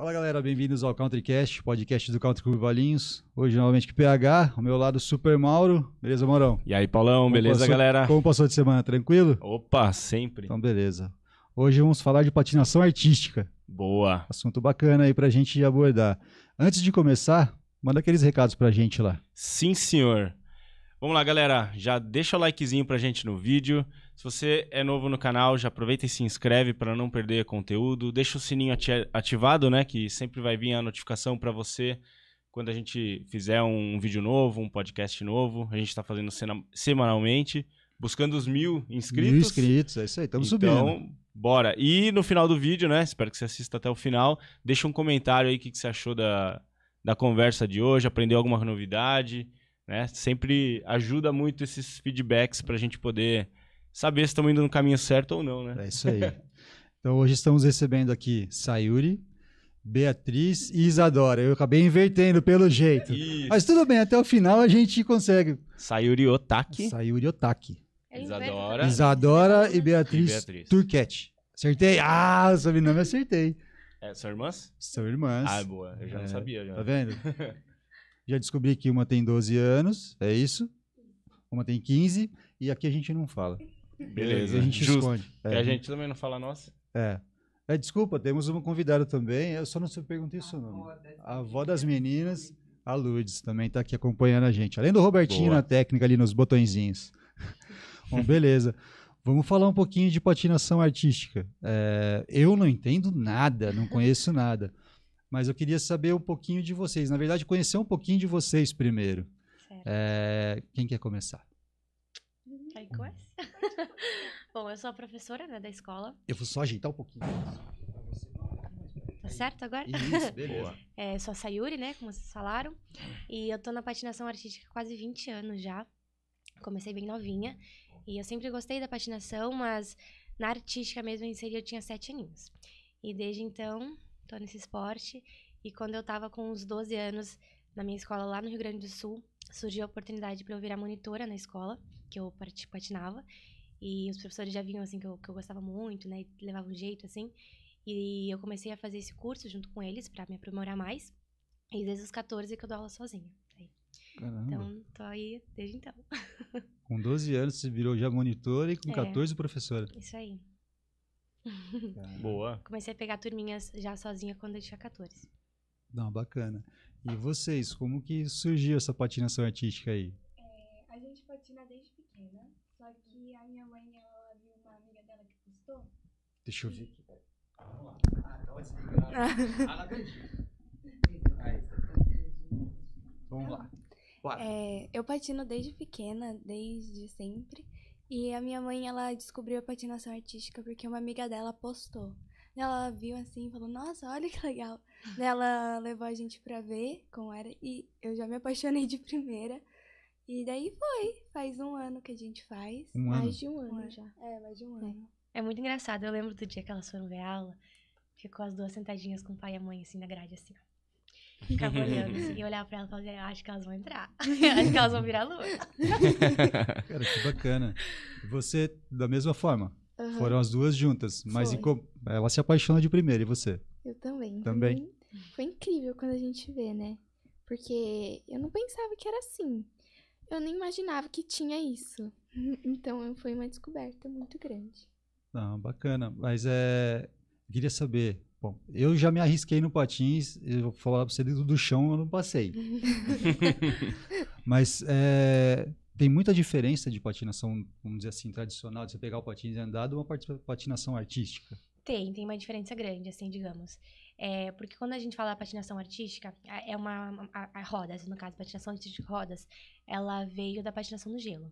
Fala galera, bem-vindos ao CountryCast, podcast do Country Clube Valinhos. Hoje novamente com o PH, ao meu lado Super Mauro. Beleza, Maurão? E aí, Paulão, beleza, galera? Como passou de semana? Tranquilo? Opa, sempre. Então, beleza. Hoje vamos falar de patinação artística. Boa. Assunto bacana aí pra gente abordar. Antes de começar, manda aqueles recados pra gente lá. Sim, senhor. Vamos lá, galera. Já deixa o likezinho pra gente no vídeo. Se você é novo no canal, já aproveita e se inscreve para não perder conteúdo. Deixa o sininho ativado, né? Que sempre vai vir a notificação para você quando a gente fizer um vídeo novo, um podcast novo. A gente está fazendo semanalmente, buscando os 1000 inscritos. 1000 inscritos, é isso aí, estamos subindo. Então, bora. E no final do vídeo, né? Espero que você assista até o final. Deixa um comentário aí o que você achou da conversa de hoje, aprendeu alguma novidade, né? Sempre ajuda muito esses feedbacks para a gente poder saber se estamos indo no caminho certo ou não, né? É isso aí. Então hoje estamos recebendo aqui Sayuri, Beatriz e Isadora. Eu acabei invertendo pelo jeito. Isso. Mas tudo bem, até o final a gente consegue. Sayuri Otaki. Sayuri Otaki. Isadora. Isadora e Beatriz, Beatriz. Turquete. Acertei? Ah, o sobrenome eu acertei. São irmãs? São irmãs. Ah, boa. Eu já não sabia. Já. Tá vendo? Já descobri que uma tem 12 anos, é isso. Uma tem 15 e aqui a gente não fala. Beleza. A gente Justo. esconde. E a gente também não fala nossa? Desculpa, temos uma convidada também. Eu só não perguntei o seu nome. A avó das meninas, a Lourdes, também está aqui acompanhando a gente. Além do Robertinho Boa. na técnica ali nos botõezinhos. Bom, beleza. Vamos falar um pouquinho de patinação artística. Eu não entendo nada, não conheço nada. Mas eu queria saber um pouquinho de vocês. Na verdade, conhecer um pouquinho de vocês primeiro. Quem quer começar? Aí começa. Bom, eu sou a professora, né, da escola. Eu vou só ajeitar um pouquinho. Tá certo agora? Isso, beleza. Sou a Sayuri, né, como vocês falaram. E eu tô na patinação artística há quase 20 anos já. Comecei bem novinha. E eu sempre gostei da patinação, mas na artística mesmo em si eu tinha 7 aninhos. E desde então, tô nesse esporte. E quando eu tava com uns 12 anos, na minha escola lá no Rio Grande do Sul, surgiu a oportunidade para eu virar monitora na escola, que eu patinava. E os professores já viam, assim, que eu gostava muito, né? E levavam um jeito, assim. E eu comecei a fazer esse curso junto com eles para me aprimorar mais. E desde os 14 que eu dou aula sozinha. Caramba. Então, tô aí desde então. Com 12 anos você virou já monitora e com 14 professora. Isso aí. Boa. Comecei a pegar turminhas já sozinha quando eu tinha 14. Não, bacana. E vocês, como que surgiu essa patinação artística aí? A gente patina desde pequena, só que a minha mãe, ela viu uma amiga dela que postou. Deixa eu ver aqui. Vamos lá. Tava desligado. Não acredito. Vamos lá. Bora. Eu patino desde pequena, desde sempre. E a minha mãe, ela descobriu a patinação artística porque uma amiga dela postou. Ela viu assim e falou, nossa, olha que legal. Daí ela levou a gente pra ver como era e eu já me apaixonei de primeira. E daí faz um ano que a gente faz. Mais de um ano já. Mais de um ano. É muito engraçado. Eu lembro do dia que elas foram ver a aula. Ficou as duas sentadinhas com o pai e a mãe, assim, na grade, assim, ó. Ficava olhando, assim, e eu olhava pra ela e falava, acho que elas vão entrar. Acho que elas vão virar lua. Cara, que bacana. E você, da mesma forma? Uhum. Foram as duas juntas, mas Foi. ela se apaixona de primeira, e você? Eu também. Também? Foi incrível quando a gente vê, né? Porque eu não pensava que era assim. Eu nem imaginava que tinha isso. Então foi uma descoberta muito grande. Não, bacana. Mas eu queria saber. Bom, eu já me arrisquei no patins, eu vou falar pra você, do chão eu não passei. Mas tem muita diferença de patinação, vamos dizer assim, tradicional, de você pegar o patins e andar, de uma patinação artística. Tem uma diferença grande, assim, digamos. Porque quando a gente fala patinação artística, a rodas, no caso, patinação artística rodas, ela veio da patinação no gelo.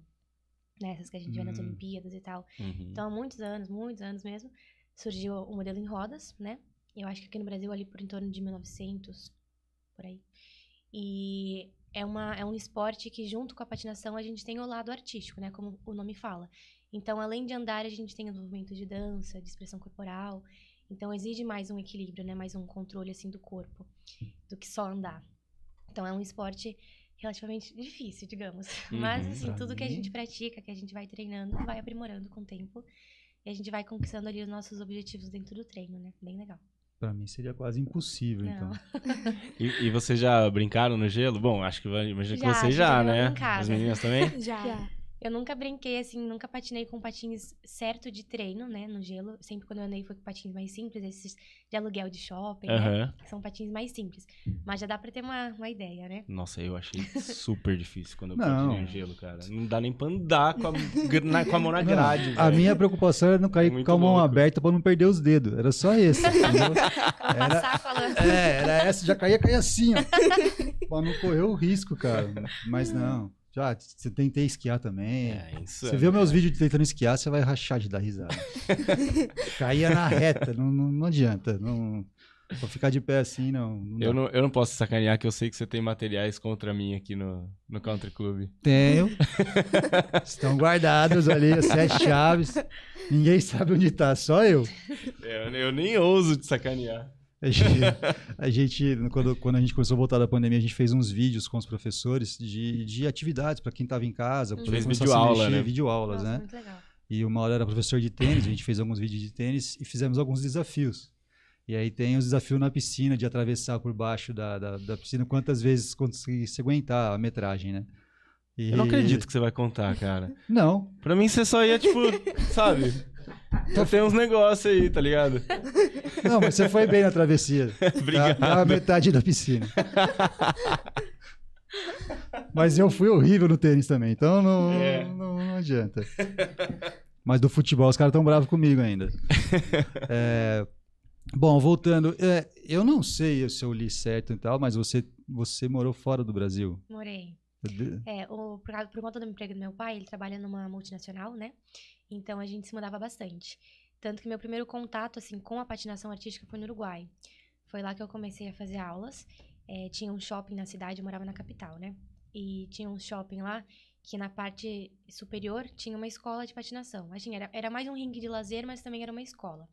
Né? Essas que a gente vê nas Olimpíadas e tal. Uhum. Então, há muitos anos mesmo, surgiu o modelo em rodas, né? Eu acho que aqui no Brasil, ali por em torno de 1900, por aí. E é um esporte que, junto com a patinação, a gente tem o lado artístico, né? Como o nome fala. Então, além de andar, a gente tem o movimento de dança, de expressão corporal. Então, exige mais um equilíbrio, né? Mais um controle, assim, do corpo, do que só andar. Então, é um esporte relativamente difícil, digamos. Mas, assim, tudo que a gente pratica, que a gente vai treinando, vai aprimorando com o tempo. E a gente vai conquistando ali os nossos objetivos dentro do treino, né? Bem legal. Pra mim seria quase impossível, Não. então. E vocês já brincaram no gelo? Bom, acho que imagino que Já, vocês já já, deu uma né? brincada. As meninas também? Já. Eu nunca brinquei, assim, nunca patinei com patins certo de treino, né, no gelo. Sempre quando eu andei foi com patins mais simples, esses de aluguel de shopping, né, Aham. que são patins mais simples. Mas já dá pra ter uma ideia, né? Nossa, eu achei super difícil quando eu Não. patinei no gelo, cara. Não dá nem pra andar com com a mão na grade, A velho. minha preocupação era não cair Muito com a mão louco. aberta pra não perder os dedos. Era só esse, entendeu? Pra passar falando. Era essa, já caía assim, ó. Pra não correr o risco, cara. Mas não. Já tentei esquiar também. É, insano, Você vê meus cara. vídeos de tentando esquiar, você vai rachar de dar risada. Caía na reta, não adianta. Não, pra ficar de pé assim, não dá. Eu não posso sacanear que eu sei que você tem materiais contra mim aqui no Country Club. Tenho. Estão guardados ali, as 7 chaves. Ninguém sabe onde tá, só eu. Eu nem ouso te sacanear. A gente quando a gente começou a voltar da pandemia, a gente fez uns vídeos com os professores de atividades para quem estava em casa. Poder Fez começar a videoaula, se mexer, né? videoaulas, Nossa, né? muito legal. E uma hora era professor de tênis, a gente fez alguns vídeos de tênis e fizemos alguns desafios. E aí tem os desafios na piscina, de atravessar por baixo da piscina, quantas vezes conseguir se aguentar a metragem, né? E... Eu não acredito que você vai contar, cara. Não. Pra mim você só ia, tipo, sabe? Então tem uns negócios aí, tá ligado? Não, mas você foi bem na travessia. Obrigado. Tá a metade da piscina. Mas eu fui horrível no tênis também, então não adianta. Mas do futebol os caras estão bravos comigo ainda. Bom, voltando. Eu não sei se eu li certo e tal, mas você morou fora do Brasil. Morei. Por conta do emprego do meu pai, ele trabalha numa multinacional, né? Então a gente se mudava bastante. Tanto que meu primeiro contato, assim, com a patinação artística foi no Uruguai. Foi lá que eu comecei a fazer aulas. Tinha um shopping na cidade, eu morava na capital, né? E tinha um shopping lá que na parte superior tinha uma escola de patinação. Assim, era mais um ringue de lazer, mas também era uma escola.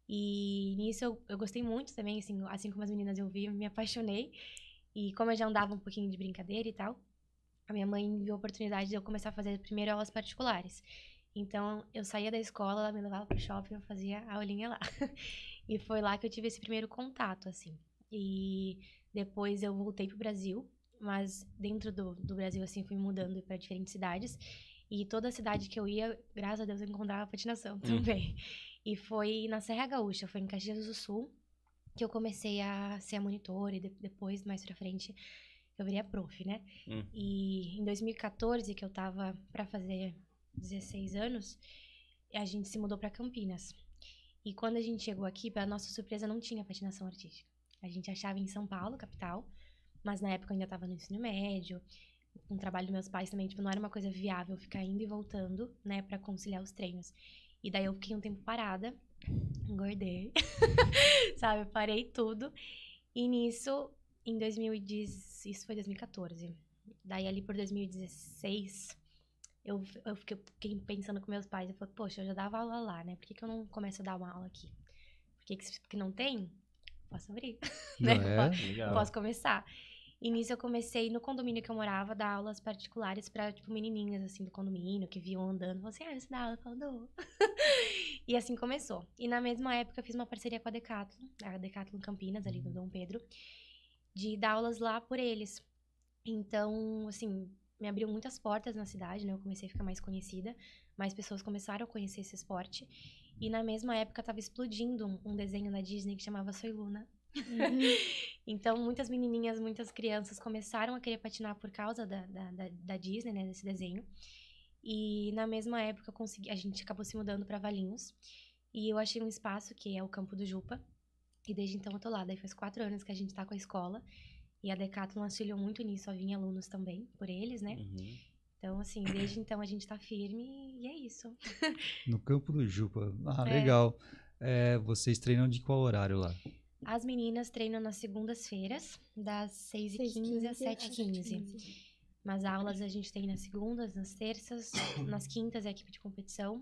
E nisso eu gostei muito também, assim como as meninas eu vi, eu me apaixonei. E como eu já andava um pouquinho de brincadeira e tal, a minha mãe viu a oportunidade de eu começar a fazer primeiro aulas particulares. Então, eu saía da escola, ela me levava pro shopping, eu fazia a aulinha lá. E foi lá que eu tive esse primeiro contato, assim. E depois eu voltei pro Brasil, mas dentro do Brasil, assim, fui mudando para diferentes cidades. E toda cidade que eu ia, graças a Deus, eu encontrava patinação também. E foi na Serra Gaúcha, foi em Caxias do Sul, que eu comecei a ser a monitora e depois, mais pra frente, eu virei a prof, né? E em 2014, que eu tava pra fazer 16 anos, a gente se mudou pra Campinas. E quando a gente chegou aqui, pra nossa surpresa, não tinha patinação artística. A gente achava em São Paulo, capital, mas na época eu ainda tava no ensino médio, com o trabalho dos meus pais também, tipo, não era uma coisa viável ficar indo e voltando, né, pra conciliar os treinos. E daí eu fiquei um tempo parada, engordei, sabe, parei tudo. E nisso, isso foi 2014. Daí ali por 2016, eu fiquei pensando com meus pais, eu falei, poxa, eu já dava aula lá, né, por que eu não começo a dar uma aula aqui? Porque não tem? Posso abrir, né? Legal. Eu posso começar. E nisso eu comecei, no condomínio que eu morava, a dar aulas particulares pra, tipo, menininhas, assim, do condomínio, que viam andando. Falaram assim, você dá aula? Eu falo, dou. E assim começou. E na mesma época eu fiz uma parceria com a Decathlon Campinas, ali do Dom Pedro, de dar aulas lá por eles. Então, assim, me abriu muitas portas na cidade, né? Eu comecei a ficar mais conhecida, mais pessoas começaram a conhecer esse esporte. E na mesma época tava explodindo um desenho da Disney que chamava Soy Luna. Então, muitas menininhas, muitas crianças começaram a querer patinar por causa da Disney, né, desse desenho. E na mesma época a gente acabou se mudando para Valinhos. E eu achei um espaço que é o Campo do Jupa. E desde então eu tô lá. Daí faz 4 anos que a gente tá com a escola. E a Decathlon auxiliou muito nisso. Só vinha alunos também, por eles, né? Então, assim, desde então a gente tá firme e é isso. No Campo do Jupa. Legal. Vocês treinam de qual horário lá? As meninas treinam nas segundas-feiras, das 6h15 às 7h15. Mas aulas a gente tem nas segundas, nas terças, nas quintas é a equipe de competição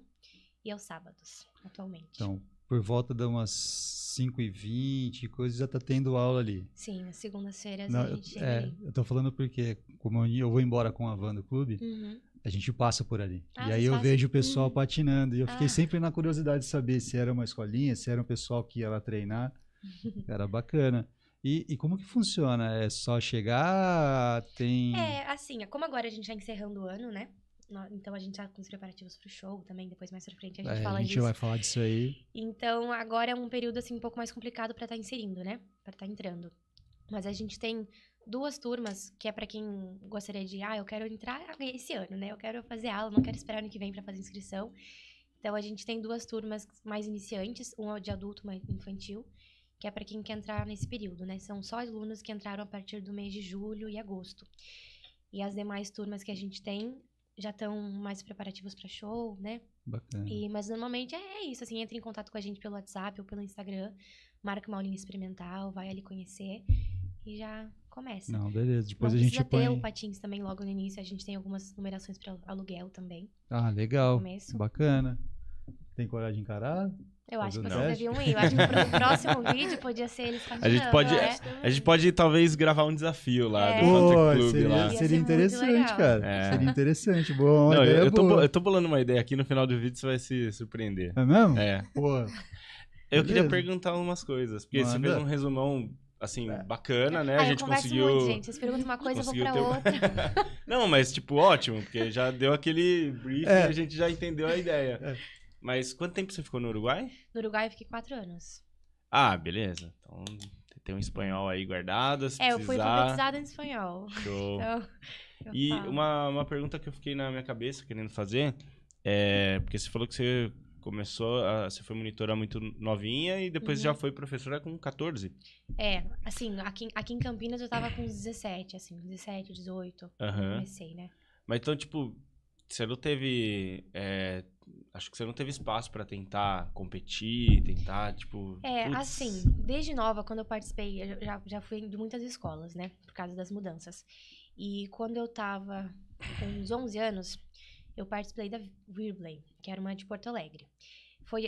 e aos sábados, atualmente. Então, por volta de umas 5h20, coisa, já tá tendo aula ali. Sim, nas segundas-feiras a gente chega ali. Eu tô falando porque, como eu vou embora com a van do clube, a gente passa por ali. E aí eu vejo o pessoal patinando. E eu fiquei sempre na curiosidade de saber se era uma escolinha, se era um pessoal que ia lá treinar. Cara, bacana. E como que funciona? É só chegar, tem... Assim, como agora a gente tá encerrando o ano, né? Então a gente tá com os preparativos pro show também, depois mais pra frente a gente fala a gente disso. vai falar disso aí. Então agora é um período assim um pouco mais complicado pra estar inserindo, né? Pra estar entrando. Mas a gente tem 2 turmas, que é pra quem gostaria de, eu quero entrar esse ano, né? Eu quero fazer aula, não quero esperar ano que vem pra fazer inscrição. Então a gente tem 2 turmas mais iniciantes, uma de adulto, uma infantil, que é pra quem quer entrar nesse período, né? São só alunos que entraram a partir do mês de julho e agosto. E as demais turmas que a gente tem já estão mais preparativos para show, né? Bacana. Mas normalmente é isso, assim, entra em contato com a gente pelo WhatsApp ou pelo Instagram, marca uma aulinha experimental, vai ali conhecer e já começa. Não, beleza. Depois Não a gente precisa põe... ter o patins também logo no início, a gente tem algumas numerações para aluguel também. Legal. No começo. Bacana. Tem coragem de encarar? Eu acho que Fazer o vocês teste? deviam ir. Eu acho que pro próximo vídeo podia ser eles A gente pode, né? a gente pode talvez gravar um desafio lá do Pô, Country Club seria, lá. Ia ser seria muito interessante, legal. cara. Seria interessante. Boa, Não, ideia boa. eu tô bolando uma ideia aqui, no final do vídeo você vai se surpreender. É mesmo? É. Pô, Eu queria beleza. perguntar umas coisas, porque você Manda. fez um resumão, assim, bacana, né? A Eu gente converso conseguiu... muito, gente. Vocês perguntam uma coisa, eu vou pra outra. Não, mas tipo, ótimo, porque já deu aquele brief e a gente já entendeu a ideia. Mas quanto tempo você ficou no Uruguai? No Uruguai eu fiquei 4 anos. Beleza. Então tem um espanhol aí guardado, se Eu fui precisar. alfabetizada em espanhol. Show. Então, eu E falo. uma pergunta que eu fiquei na minha cabeça querendo fazer porque você falou que você você foi monitora muito novinha e depois já foi professora com 14. Assim, aqui em Campinas eu tava com 17, assim, 17, 18. Aham. Comecei, né? Mas então, tipo, você não teve... acho que você não teve espaço pra tentar competir, tentar, tipo... putz. Assim, desde nova, quando eu participei, eu já fui de muitas escolas, né? Por causa das mudanças. E quando eu tava com uns 11 anos, eu participei da Whirley, que era uma de Porto Alegre.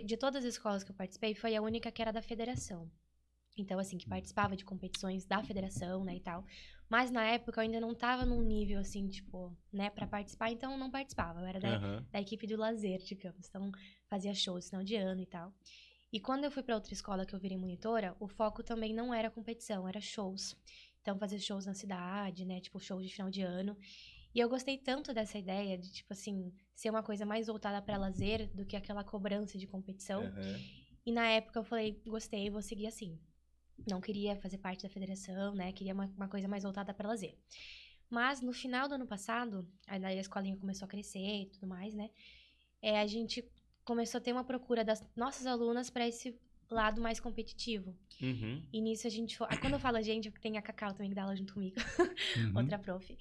De todas as escolas que eu participei, foi a única que era da federação. Então, assim, que participava de competições da federação, né, e tal. Mas, na época, eu ainda não tava num nível, assim, tipo, né, pra participar, então eu não participava. Eu era da equipe do lazer, digamos. Então, fazia shows no final de ano e tal. E quando eu fui pra outra escola que eu virei monitora, o foco também não era competição, era shows. Então, fazer shows na cidade, né, tipo, shows de final de ano. E eu gostei tanto dessa ideia de, tipo assim, ser uma coisa mais voltada pra lazer do que aquela cobrança de competição. E na época eu falei, gostei, vou seguir assim. Não queria fazer parte da federação, né? Queria uma coisa mais voltada para lazer. Mas no final do ano passado, aí daí a escolinha começou a crescer e tudo mais, né? A gente começou a ter uma procura das nossas alunas para esse lado mais competitivo. E nisso a gente foi... Quando eu falo a gente, tem a Cacau também que dá aula junto comigo, outra prof.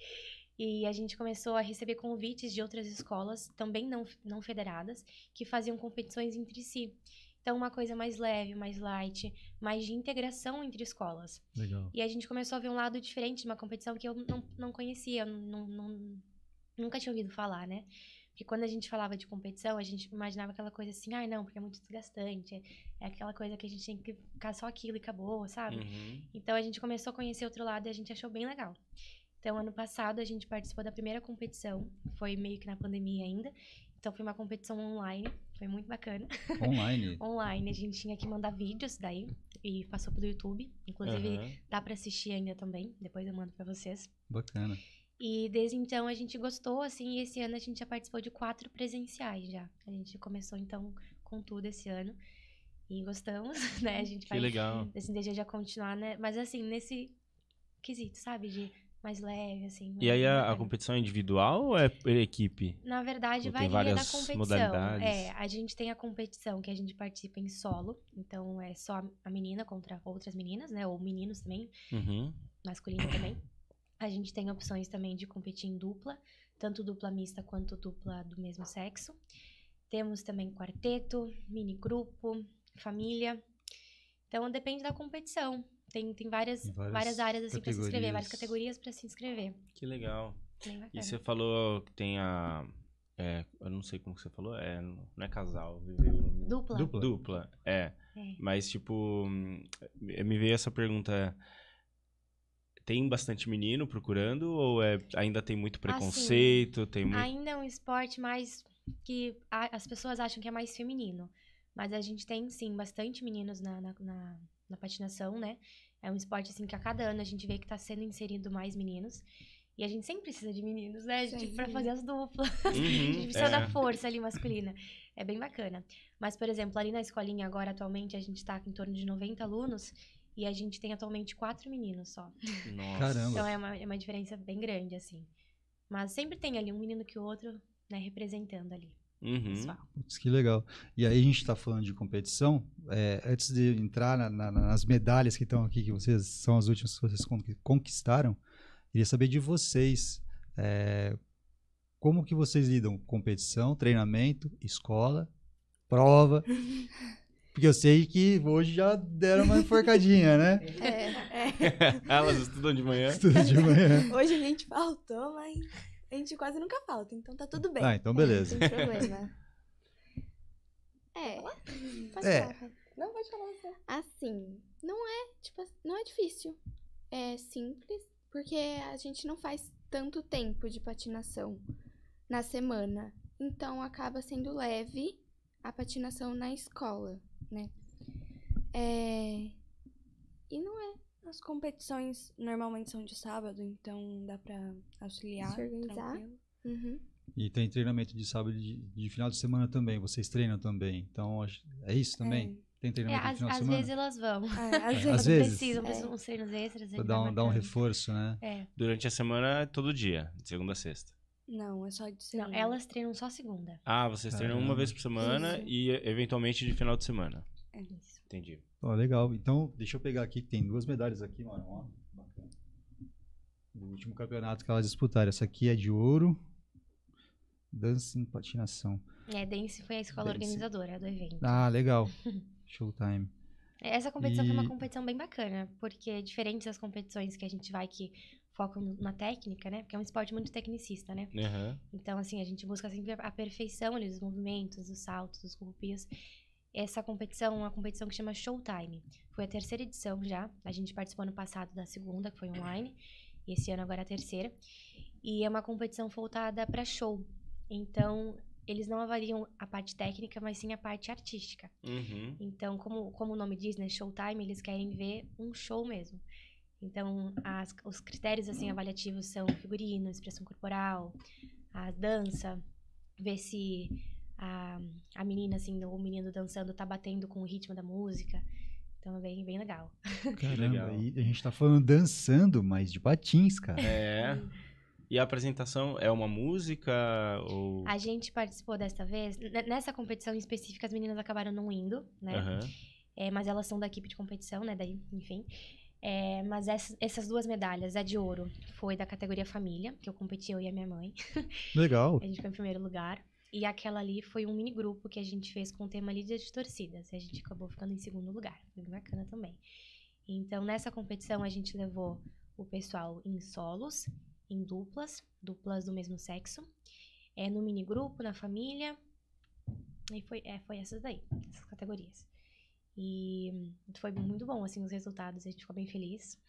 E a gente começou a receber convites de outras escolas, também não federadas, que faziam competições entre si. Então, uma coisa mais leve, mais light, mais de integração entre escolas. Legal. E a gente começou a ver um lado diferente de uma competição que eu não conhecia, nunca tinha ouvido falar, né? Porque quando a gente falava de competição, a gente imaginava aquela coisa assim, não, porque é muito desgastante, é aquela coisa que a gente tem que ficar só aquilo e acabou, sabe? Então, a gente começou a conhecer outro lado e a gente achou bem legal. Então, ano passado, a gente participou da primeira competição, foi meio que na pandemia ainda. Então, foi uma competição online, foi muito bacana. Online? Online, a gente tinha que mandar vídeos daí, e passou pelo YouTube. Inclusive, dá pra assistir ainda também, depois eu mando pra vocês. Bacana. E desde então, a gente gostou, assim, e esse ano a gente já participou de 4 presenciais já. A gente começou, então, com tudo esse ano. E gostamos, né? A gente Que legal. Esse desejo de continuar, né? Mas, assim, nesse quesito, sabe? De mais leve, assim. E aí a competição é individual ou é por equipe? Na verdade, Ou tem varia da várias competição. modalidades? A gente tem a competição que a gente participa em solo. Então, é só a menina contra outras meninas, né? Ou meninos também, masculino também. A gente tem opções também de competir em dupla, tanto dupla mista quanto dupla do mesmo sexo. Temos também quarteto, mini grupo, família. Então, depende da competição. Tem várias áreas assim para se inscrever, várias categorias para se inscrever. Que legal. Bem E você falou que tem eu não sei como que você falou, não é casal, Dupla. Dupla, Mas, tipo, me veio essa pergunta, tem bastante menino procurando ou ainda tem muito preconceito? Assim, ainda é um esporte mais que as pessoas acham que é mais feminino. Mas a gente tem, sim, bastante meninos na na patinação, né? É um esporte, assim, que a cada ano a gente vê que tá sendo inserido mais meninos. E a gente sempre precisa de meninos, né? Pra fazer as duplas. A gente precisa da força ali masculina. É bem bacana. Mas, por exemplo, ali na escolinha agora, atualmente, a gente tá com em torno de 90 alunos. E a gente tem atualmente 4 meninos só. Nossa. Caramba. Então é uma diferença bem grande, assim. Mas sempre tem ali um menino que o outro, né, representando ali. Pessoal. Putz, que legal. E aí a gente está falando de competição. Antes de entrar nas medalhas que estão aqui, que vocês são as últimas que vocês conquistaram, queria saber de vocês. Como que vocês lidam com competição, treinamento, escola, prova? Porque eu sei que hoje já deram uma enforcadinha, né? Elas estudam de manhã? Estudam de manhã. Hoje a gente faltou, mas a gente quase nunca falta, então tá tudo bem. Ah, então beleza. Sem problema. Pode falar. Não, pode falar. Assim, não é difícil. É simples, porque a gente não faz tanto tempo de patinação na semana. Então, acaba sendo leve a patinação na escola, né? E não é. As competições normalmente são de sábado, então dá pra auxiliar. Se organizar. Tranquilo. Uhum. E tem treinamento de sábado e de final de semana também. Vocês treinam também. Então, é isso também? Tem treinamento de final de Às semana? vezes elas vão. Às vezes. Precisam uns treinos extras. Pra dar um reforço, né? Durante a semana, todo dia, de segunda a sexta. Não, é só de Não, semana. elas treinam só segunda. Ah, vocês treinam uma vez por semana e eventualmente de final de semana. Isso. Entendi. Ó, legal. Então, deixa eu pegar aqui, que tem 2 medalhas aqui, mano. Ó, bacana. Do último campeonato que elas disputaram. Essa aqui é de ouro. Dança em patinação. Dance foi a escola organizadora do evento. Ah, legal. Showtime. Essa competição foi uma competição bem bacana, porque diferente das competições que a gente vai que focam na técnica, né? Porque é um esporte muito tecnicista, né? Então, assim, a gente busca sempre a perfeição ali dos movimentos, dos saltos, dos golpes. Essa competição é uma competição que chama Showtime. Foi a 3ª edição já. A gente participou no passado da 2ª, que foi online. E esse ano agora é a 3ª. E é uma competição voltada para show. Então, eles não avaliam a parte técnica, mas sim a parte artística. Então, como o nome diz, né? Showtime, eles querem ver um show mesmo. Então, os critérios assim, avaliativos são figurino, expressão corporal, a dança, ver se a menina, assim, ou o menino dançando tá batendo com o ritmo da música. Então é bem, bem legal. Caramba, legal. aí a gente tá falando dançando, mas de patins, cara. E a apresentação é uma música ou... A gente participou desta vez, nessa competição em específica, as meninas acabaram não indo, né? Mas elas são da equipe de competição, né? Daí, enfim. Mas essas 2 medalhas, a de ouro foi da categoria família, que eu competi eu e a minha mãe. Legal. A gente foi em primeiro lugar. E aquela ali foi um mini grupo que a gente fez com o tema líder de torcidas. E a gente acabou ficando em 2º lugar. Foi bem bacana também. Então, nessa competição, a gente levou o pessoal em solos, em duplas do mesmo sexo, no mini grupo, na família. E foi essas daí, essas categorias. E foi muito bom, assim, os resultados. A gente ficou bem feliz.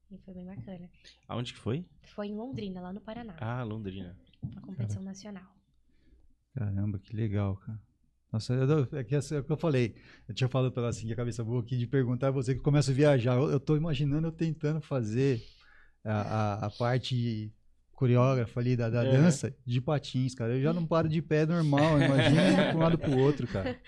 E foi bem bacana. Aonde que foi? Foi em Londrina, lá no Paraná. Ah, Londrina. Uma competição nacional. Caramba, que legal, cara. Nossa, é o que eu falei. Eu tinha falado pra ela assim, que a cabeça boa aqui, de perguntar a você que começa a viajar. Eu tô imaginando eu tentando fazer a parte coreógrafa ali da dança de patins, cara. Eu já não paro de pé normal, imagina indo pra um lado pro outro, cara.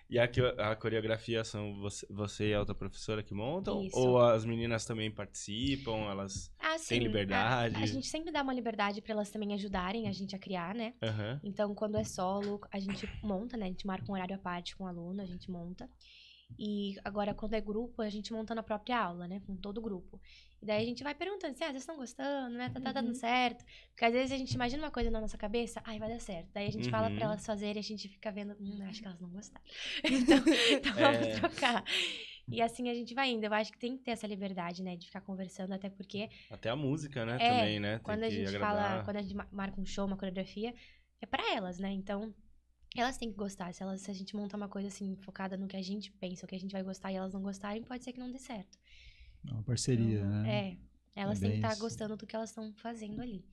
E a coreografia são você e a outra professora que montam? Isso. Ou as meninas também participam? Elas têm liberdade? A gente sempre dá uma liberdade para elas também ajudarem a gente a criar, né? Então, quando é solo, a gente monta, né? A gente marca um horário à parte com o aluno, a gente monta. E agora, quando é grupo, a gente monta na própria aula, né? Com todo o grupo. E daí a gente vai perguntando assim, vocês estão gostando, né? Tá dando certo? Porque às vezes a gente imagina uma coisa na nossa cabeça, vai dar certo. Daí a gente fala pra elas fazerem e a gente fica vendo, acho que elas não gostaram. Então vamos trocar. E assim a gente vai indo. Eu acho que tem que ter essa liberdade, né? De ficar conversando, até porque... Até a música, né? Também, né? Tem quando a gente agradar. quando a gente marca um show, uma coreografia, é pra elas, né? Então... Elas têm que gostar. Se a gente montar uma coisa assim, focada no que a gente pensa, o que a gente vai gostar e elas não gostarem, pode ser que não dê certo. É uma parceria, então, né? Elas têm que estar isso. gostando do que elas estão fazendo ali.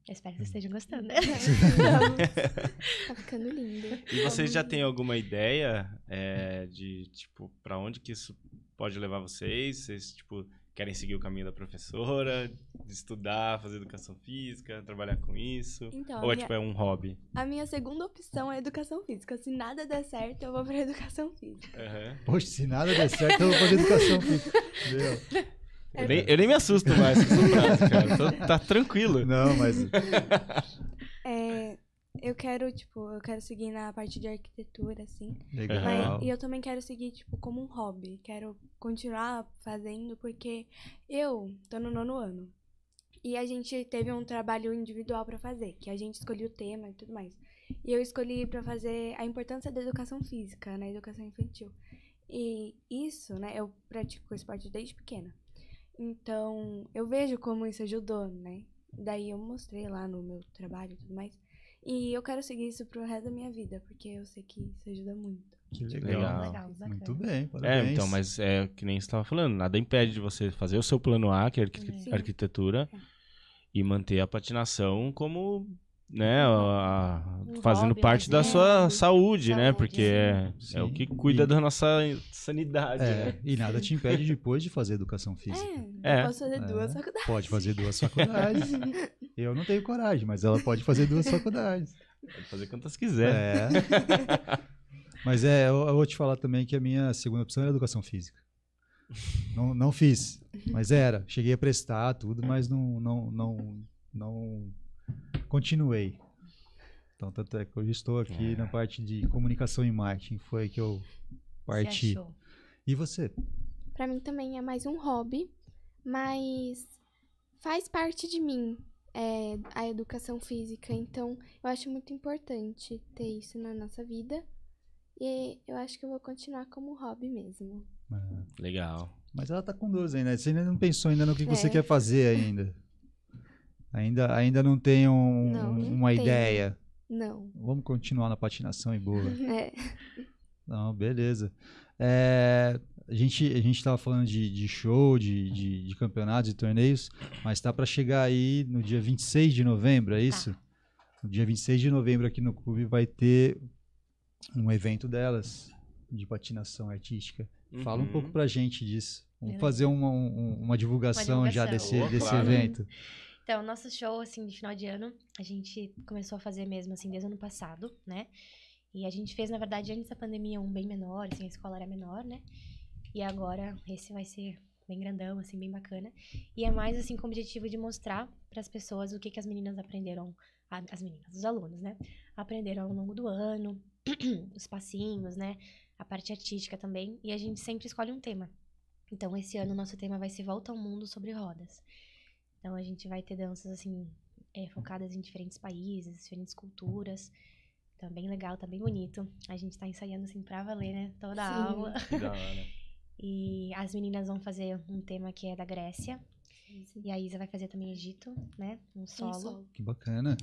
Eu espero que vocês estejam gostando. Tá ficando lindo. E vocês já têm alguma ideia de, tipo, pra onde que isso pode levar vocês? Vocês, tipo, querem seguir o caminho da professora, de estudar, fazer educação física, trabalhar com isso? Então, Ou tipo, é um hobby? a minha segunda opção é educação física. Se nada der certo, eu vou pra educação física. Aham. Poxa, se nada der certo, eu vou fazer educação física. Meu. Eu nem me assusto mais com essa frase, cara. Tá tranquilo. Não, mas... Eu quero seguir na parte de arquitetura, assim. Legal. E eu também quero seguir, tipo, como um hobby. Quero continuar fazendo, porque eu tô no 9º ano. E a gente teve um trabalho individual pra fazer, que a gente escolheu o tema e tudo mais. E eu escolhi pra fazer a importância da educação física, na educação infantil. E isso, né, eu pratico esporte desde pequena. Então, eu vejo como isso ajudou, né? Daí eu mostrei lá no meu trabalho e tudo mais. E eu quero seguir isso pro resto da minha vida, porque eu sei que isso ajuda muito. Que Legal. Legal, bacana. Muito bem, parabéns. Então, mas é que nem você estava falando, nada impede de você fazer o seu plano A, que é Sim. arquitetura, e manter a patinação como, né, Um fazendo hobby, parte mas da sua saúde, né? Saúde, Porque sim. é o que Sim. cuida E- da nossa sanidade, né? E nada te impede depois de fazer educação física. É. Eu posso fazer duas faculdades. Pode fazer 2 faculdades. Eu não tenho coragem, mas ela pode fazer 2 faculdades. Pode fazer quantas quiser. É. Mas eu vou te falar também que a minha segunda opção era educação física. Não fiz, mas era. Cheguei a prestar tudo, mas não continuei. Então, tanto é que hoje estou aqui na parte de comunicação e marketing. Foi que eu parti. Você achou? E você? Pra mim também é mais um hobby, mas faz parte de mim, a educação física. Então, eu acho muito importante ter isso na nossa vida. E eu acho que eu vou continuar como hobby mesmo. Ah, Legal. mas ela tá com 12 ainda. Você ainda não pensou ainda no que você É. quer fazer ainda. Ainda não tem Não uma tenho. ideia. Não. Vamos continuar na patinação e boa. É. Não, beleza. A gente estava falando de show, de campeonatos e torneios, mas tá para chegar aí no dia 26 de novembro, é isso? No dia 26 de novembro aqui no clube vai ter um evento delas, de patinação artística. Fala um Uhum. pouco pra gente disso. Vamos Beleza. fazer uma divulgação já divulgação. desse Claro. evento. Então, nosso show, assim, de final de ano, a gente começou a fazer mesmo, assim, desde o ano passado, né? E a gente fez, na verdade, antes da pandemia, um bem menor, assim, a escola era menor, né? E agora, esse vai ser bem grandão, assim, bem bacana. E é mais, assim, com o objetivo de mostrar para as pessoas o que as meninas aprenderam, as meninas, os alunos, né? Aprenderam ao longo do ano, os passinhos, né? A parte artística também. E a gente sempre escolhe um tema. Então, esse ano, o nosso tema vai ser Volta ao Mundo sobre Rodas. Então, a gente vai ter danças, assim, focadas em diferentes países, diferentes culturas. Tá bem legal, tá bem bonito. A gente tá ensaiando, assim, pra valer, né? Toda a Sim. aula. Que da hora. E as meninas vão fazer um tema que é da Grécia. E a Isa vai fazer também Egito, né? Um solo. Que bacana.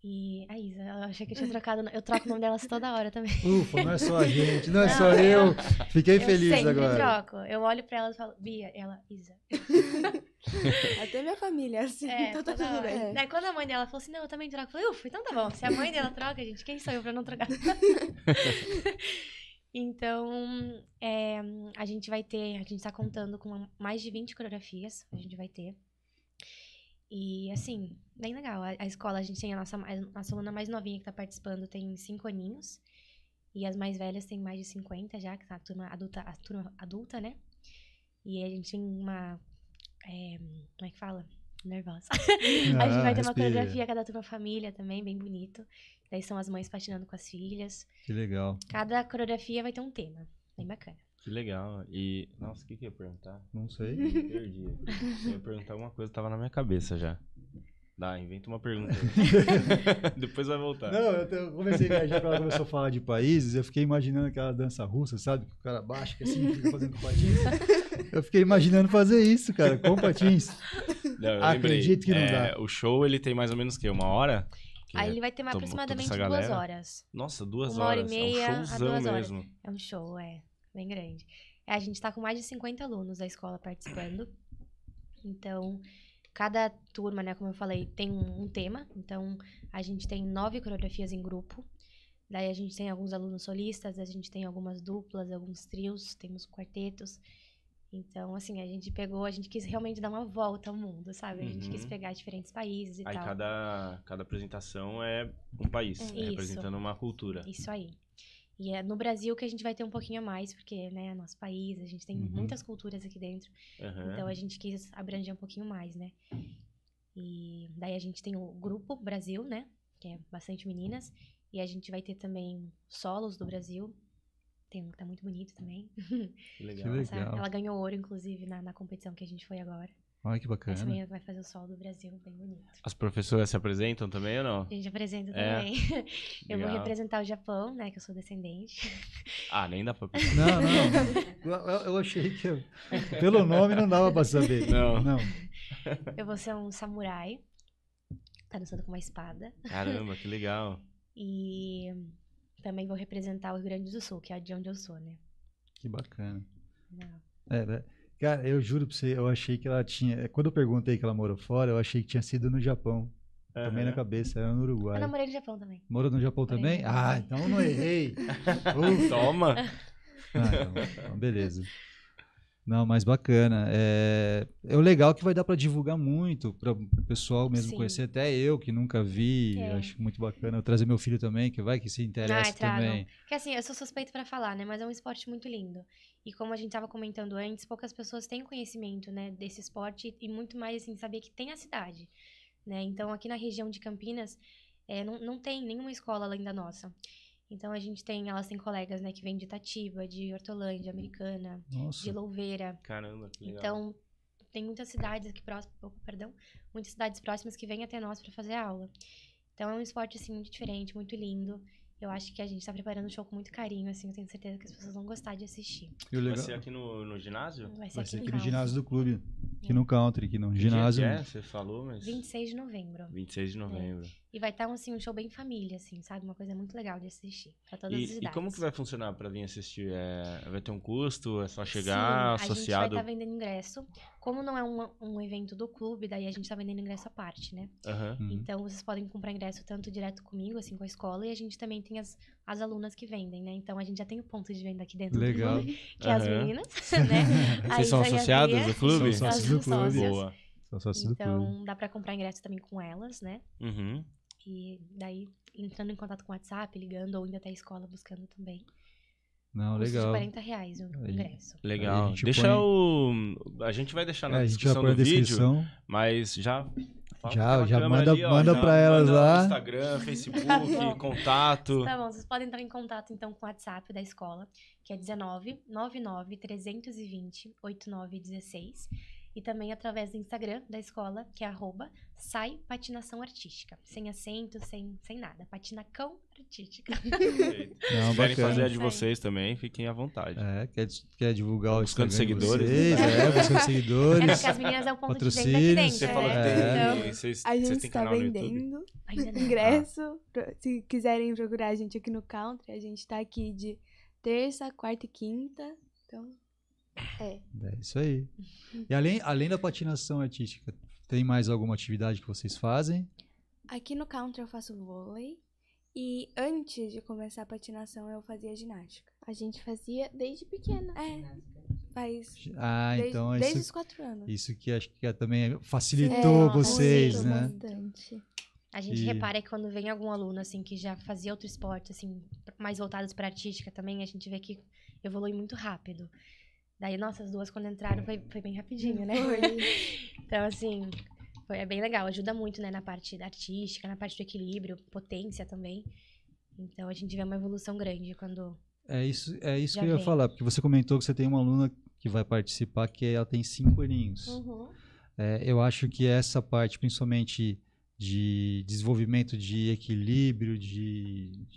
E a Isa, eu achei que eu tinha trocado. Eu troco o nome delas toda hora também. Ufa, não é só a gente, não é Não, só eu. Fiquei feliz eu sempre agora. troco. Eu olho pra elas e falo, Bia, ela, Isa. Até minha família, assim, então tá toda tudo hora. bem. Daí quando a mãe dela falou assim, não, eu também troco. Eu falei, ufa, então tá bom. Se a mãe dela troca, gente, quem sou eu pra não trocar? Então, a gente tá contando com mais de 20 coreografias, a gente vai ter. E, assim, bem legal. A escola, a gente tem a nossa aluna mais novinha que tá participando, tem 5 aninhos. E as mais velhas têm mais de 50 já, que tá a turma adulta, né? E a gente tem uma... como é que fala? Nervosa. A gente vai ter uma respira. coreografia cada turma família também, bem bonito. Daí são as mães patinando com as filhas. Que legal. Cada coreografia vai ter um tema. Bem bacana. Que legal. E, nossa, o que eu ia perguntar? Não sei. Perdi. Eu ia perguntar alguma coisa, tava na minha cabeça já. Dá, inventa uma pergunta. Depois vai voltar. Não, eu comecei a viajar quando ela começou a falar de países, eu fiquei imaginando aquela dança russa, sabe? Que o cara baixa, que assim, fica fazendo com patins. Eu fiquei imaginando fazer isso, cara, com patins. Não, eu Acredito lembrei. que não dá. O show, ele tem mais ou menos o quê? 1 hora? Que Aí ele vai ter tomou aproximadamente toda essa 2 galera. horas. Nossa, 2 1 hora e horas. meia É a um showzão 2 horas. mesmo. É um show, bem grande. A gente tá com mais de 50 alunos da escola participando. Então, Cada turma, né, como eu falei, tem um tema. Então, a gente tem 9 coreografias em grupo. Daí a gente tem alguns alunos solistas, a gente tem algumas duplas, alguns trios, temos quartetos. Então, assim, a gente quis realmente dar uma volta ao mundo, sabe? A gente quis pegar diferentes países e Aí tal. cada apresentação é um país, Isso. representando uma cultura. Isso aí. E é no Brasil que a gente vai ter um pouquinho a mais, porque, né, é nosso país, a gente tem muitas culturas aqui dentro. Então, a gente quis abranger um pouquinho mais, né? E daí a gente tem o Grupo Brasil, né? Que é bastante meninas. E a gente vai ter também solos do Brasil. Tem um que tá muito bonito também. Que legal. Que legal. Ela ganhou ouro, inclusive, na competição que a gente foi agora. Olha que bacana. Essa menina vai fazer o solo do Brasil, bem bonito. As professoras se apresentam também ou não? A gente apresenta É. também. Eu vou Legal. representar o Japão, né? Que eu sou descendente. Ah, nem dá pra... Não. Eu achei que pelo nome não dava pra saber. Não. Eu vou ser um samurai. Tá dançando com uma espada. Caramba, que legal. E também vou representar o Rio Grande do Sul, que é de onde eu sou, né? Que bacana. Não. Né? Cara, eu juro pra você, eu achei que ela tinha. Quando eu perguntei que ela morou fora, eu achei que tinha sido no Japão. Também na cabeça, era no Uruguai. Eu namorei no Japão também. Morou no Japão Morei também? no Japão Ah, também. então eu não errei. Toma! Então, beleza. Não, mas bacana. É o legal que vai dar para divulgar muito para o pessoal mesmo Sim. conhecer, até eu que nunca vi, É. acho muito bacana. Eu trazer meu filho também, que se interessa tragam. também. Porque assim, eu sou suspeita pra falar, né? Mas é um esporte muito lindo. E como a gente tava comentando antes, poucas pessoas têm conhecimento, né, desse esporte e muito mais, assim, saber que tem a cidade, né? Então, aqui na região de Campinas, não tem nenhuma escola além da nossa. Então, elas têm colegas, né, que vêm de Itatiba, de Hortolândia, Americana, de Nossa, Louveira. Caramba, que legal. Então, tem muitas cidades aqui muitas cidades próximas que vêm até nós para fazer aula. Então, é um esporte, assim, muito diferente, muito lindo. Eu acho que a gente tá preparando o show com muito carinho, assim, eu tenho certeza que as pessoas vão gostar de assistir. e o Vai legal ser aqui no ginásio? Vai ser vai aqui ser no aqui no Country. ginásio do clube, aqui no country, aqui no ginásio. Que dia que é? Você falou, mas... 26 de novembro. 26 de novembro. E vai estar assim, um show bem família, assim, sabe? Uma coisa muito legal de assistir. Pra todas as E idades. como que vai funcionar pra vir assistir? Vai ter um custo? É só Sim, chegar a gente vai associado? estar vendendo ingresso. Como não é um evento do clube, daí a gente tá vendendo ingresso à parte, né? Aham. Uhum. Então, vocês podem comprar ingresso tanto direto comigo, assim, com a escola. E a gente também tem as alunas que vendem, né? Então, a gente já tem o ponto de venda aqui dentro Legal. do clube, que é as Aham. meninas, né? A Vocês são Isa e a associadas Bia. do clube? São Elas sócios do são clube. sócias. Boa. São sócios do clube. Então, dá pra comprar ingresso também com elas, né? Uhum. E daí, entrando em contato com o WhatsApp, ligando ou indo até a escola buscando também. Não, Custo de legal. R$40 o Aí. ingresso. Legal. A gente Deixa A gente vai deixar na a gente vai descrição pôr a do vídeo, descrição. mas já... fala Já- pela já câmera manda já pra elas manda lá. Instagram, Facebook, Tá bom. contato. Tá bom, vocês podem entrar em contato então com o WhatsApp da escola, que é 19 99 320 8916. E também através do Instagram da escola, que é @saipatinaçãoartística. Sem acento, sem nada. Patinacão artística. Perfeito. Se Não, quiserem bacana. fazer a de Isso aí. vocês também, fiquem à vontade. Quer divulgar o Buscando Instagram de seguidores, vocês, né? buscando É seguidores. porque as meninas é o ponto de venda aqui Patrocínios. dentro. Você né? falou que É. tem... Vocês A gente têm está canal no YouTube? vendendo Ainda não. ingresso. Se quiserem procurar a gente aqui no Country, a gente tá aqui de terça, quarta e quinta. Então, É isso aí. E além da patinação artística, tem mais alguma atividade que vocês fazem? aqui no Country eu faço vôlei. E antes de começar a patinação, eu fazia ginástica. A gente fazia desde pequena. Faz Ah, desde, então desde isso, os 4 anos. isso que acho que também facilitou É, vocês, facilitou né? Bastante. A gente E- repara que quando vem algum aluno, assim, que já fazia outro esporte, assim, mais voltados pra artística também, a gente vê que evolui muito rápido. Daí, nossa, as duas quando entraram foi bem rapidinho, né? Então, assim, é bem legal. Ajuda muito, né, na parte da artística, na parte do equilíbrio, potência também. Então, a gente vê uma evolução grande quando... É isso Já que eu ia vem. falar, porque você comentou que você tem uma aluna que vai participar que ela tem 5 aninhos. Eu acho que essa parte, principalmente de desenvolvimento de equilíbrio, de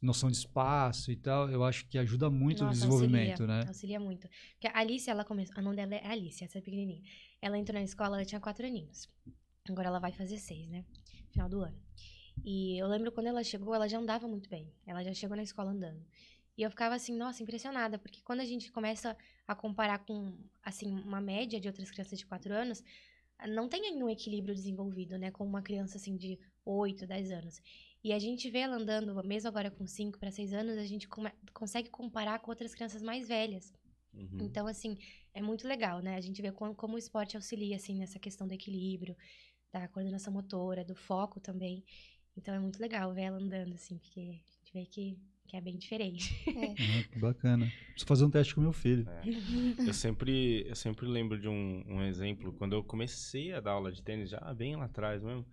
noção de espaço e tal, eu acho que ajuda muito no Nossa, desenvolvimento, auxilia, né? Auxilia muito. Porque a Alice, ela começou... O nome dela é Alice, essa é pequenininha. Ela entrou na escola, ela tinha 4 aninhos. Agora ela vai fazer 6, né? Final do ano. E eu lembro quando ela chegou, ela já andava muito bem. Ela já chegou na escola andando. E eu ficava assim, nossa, impressionada. Porque quando a gente começa a comparar com, assim, uma média de outras crianças de 4 anos, não tem ainda um equilíbrio desenvolvido, né? Com uma criança, assim, de 8, 10 anos. E a gente vê ela andando, mesmo agora com 5 para 6 anos, a gente consegue comparar com outras crianças mais velhas. Então, assim, é muito legal, né? A gente vê como o esporte auxilia, assim, nessa questão do equilíbrio, da coordenação motora, do foco também. Então, é muito legal ver ela andando, assim, porque a gente vê que é bem diferente. Que bacana. Preciso fazer um teste com meu filho. Eu sempre lembro de um exemplo, quando eu comecei a dar aula de tênis, já bem lá atrás mesmo.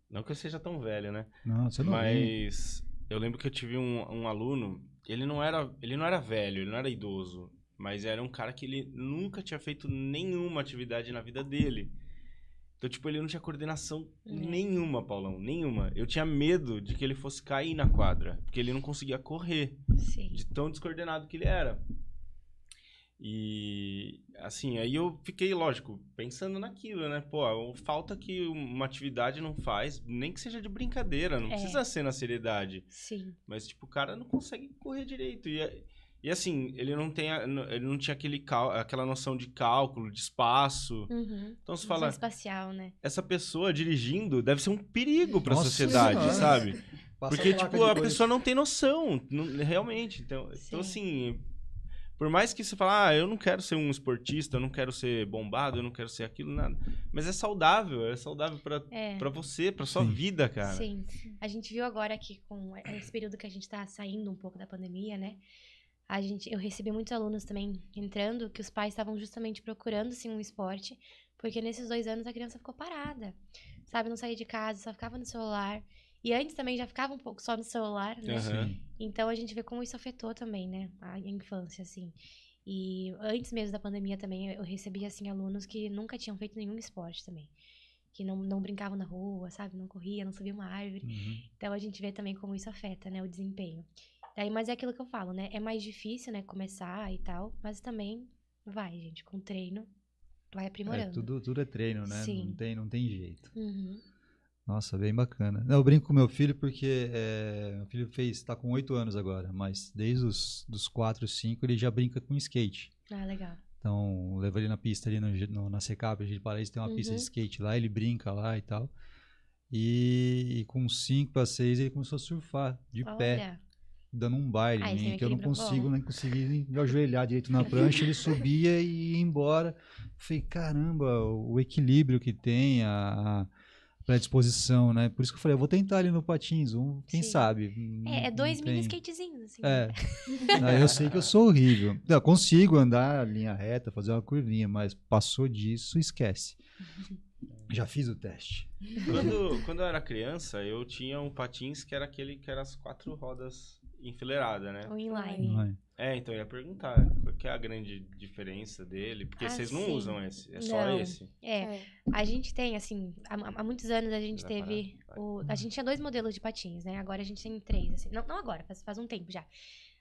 Não que eu seja tão velho, né? Não, você não Mas eu lembro que eu tive um aluno, ele não era velho, ele não era idoso, mas era um cara que ele nunca tinha feito nenhuma atividade na vida dele. Então, tipo, ele não tinha coordenação nenhuma, Paulão, nenhuma. Eu tinha medo de que ele fosse cair na quadra, porque ele não conseguia correr. Sim. De tão descoordenado que ele era. E, assim, aí eu fiquei, lógico, pensando naquilo, né? Pô, falta que uma atividade não faz, nem que seja de brincadeira, não precisa ser na seriedade. Sim. Mas, tipo, o cara não consegue correr direito. E assim, ele não tinha aquela noção de cálculo, de espaço. Então você fala, espacial, né? essa pessoa dirigindo deve ser um perigo para a Nossa sociedade, Senhora. sabe? Passa Porque, placa tipo, a depois. pessoa não tem noção, realmente. Então, assim, por mais que você fale, eu não quero ser um esportista, eu não quero ser bombado, eu não quero ser aquilo, nada. Mas é saudável pra você, pra sua vida, cara. Sim. A gente viu agora que com esse período que a gente tá saindo um pouco da pandemia, né? Eu recebi muitos alunos também entrando, que os pais estavam justamente procurando, sim, um esporte, porque nesses 2 anos a criança ficou parada, sabe? Não saía de casa, só ficava no celular. E antes também já ficava um pouco só no celular, né? Então a gente vê como isso afetou também, né? A infância, assim. E antes mesmo da pandemia também, eu recebi, assim, alunos que nunca tinham feito nenhum esporte também. Que não brincavam na rua, sabe? Não corria, não subia uma árvore. Então a gente vê também como isso afeta, né? O desempenho. Daí, mas é aquilo que eu falo, né? É mais difícil, né? Começar e tal, mas também vai, gente. Com treino, vai aprimorando. Tudo é treino, né? Sim. Não tem jeito. Nossa, bem bacana. Eu brinco com meu filho porque meu filho tá com 8 anos agora, mas desde dos 4, 5 ele já brinca com skate. Ah, legal. Então, levo ele na pista ali na Secap, a gente Paraíso tem uma pista de skate lá, ele brinca lá e tal. E com 5 para 6 ele começou a surfar de pé, dando um baile em mim, que eu não consigo nem conseguir me ajoelhar direito na prancha, ele subia e ia embora. Eu falei, caramba, o equilíbrio que tem, a predisposição, né? Por isso que eu falei, eu vou tentar ali no patins, quem sabe. É 2 mini skatezinhos, assim. Eu sei que eu sou horrível. Eu consigo andar linha reta, fazer uma curvinha, mas passou disso, esquece. Já fiz o teste. Quando eu era criança, eu tinha um patins que era aquele que era as 4 rodas enfileiradas, né? O inline. Então eu ia perguntar, qual que é a grande diferença dele? Porque vocês não usam esse, é só esse. A gente tem, assim, há muitos anos a gente teve a gente tinha 2 modelos de patins, né? Agora a gente tem 3, assim. Não agora, faz um tempo já.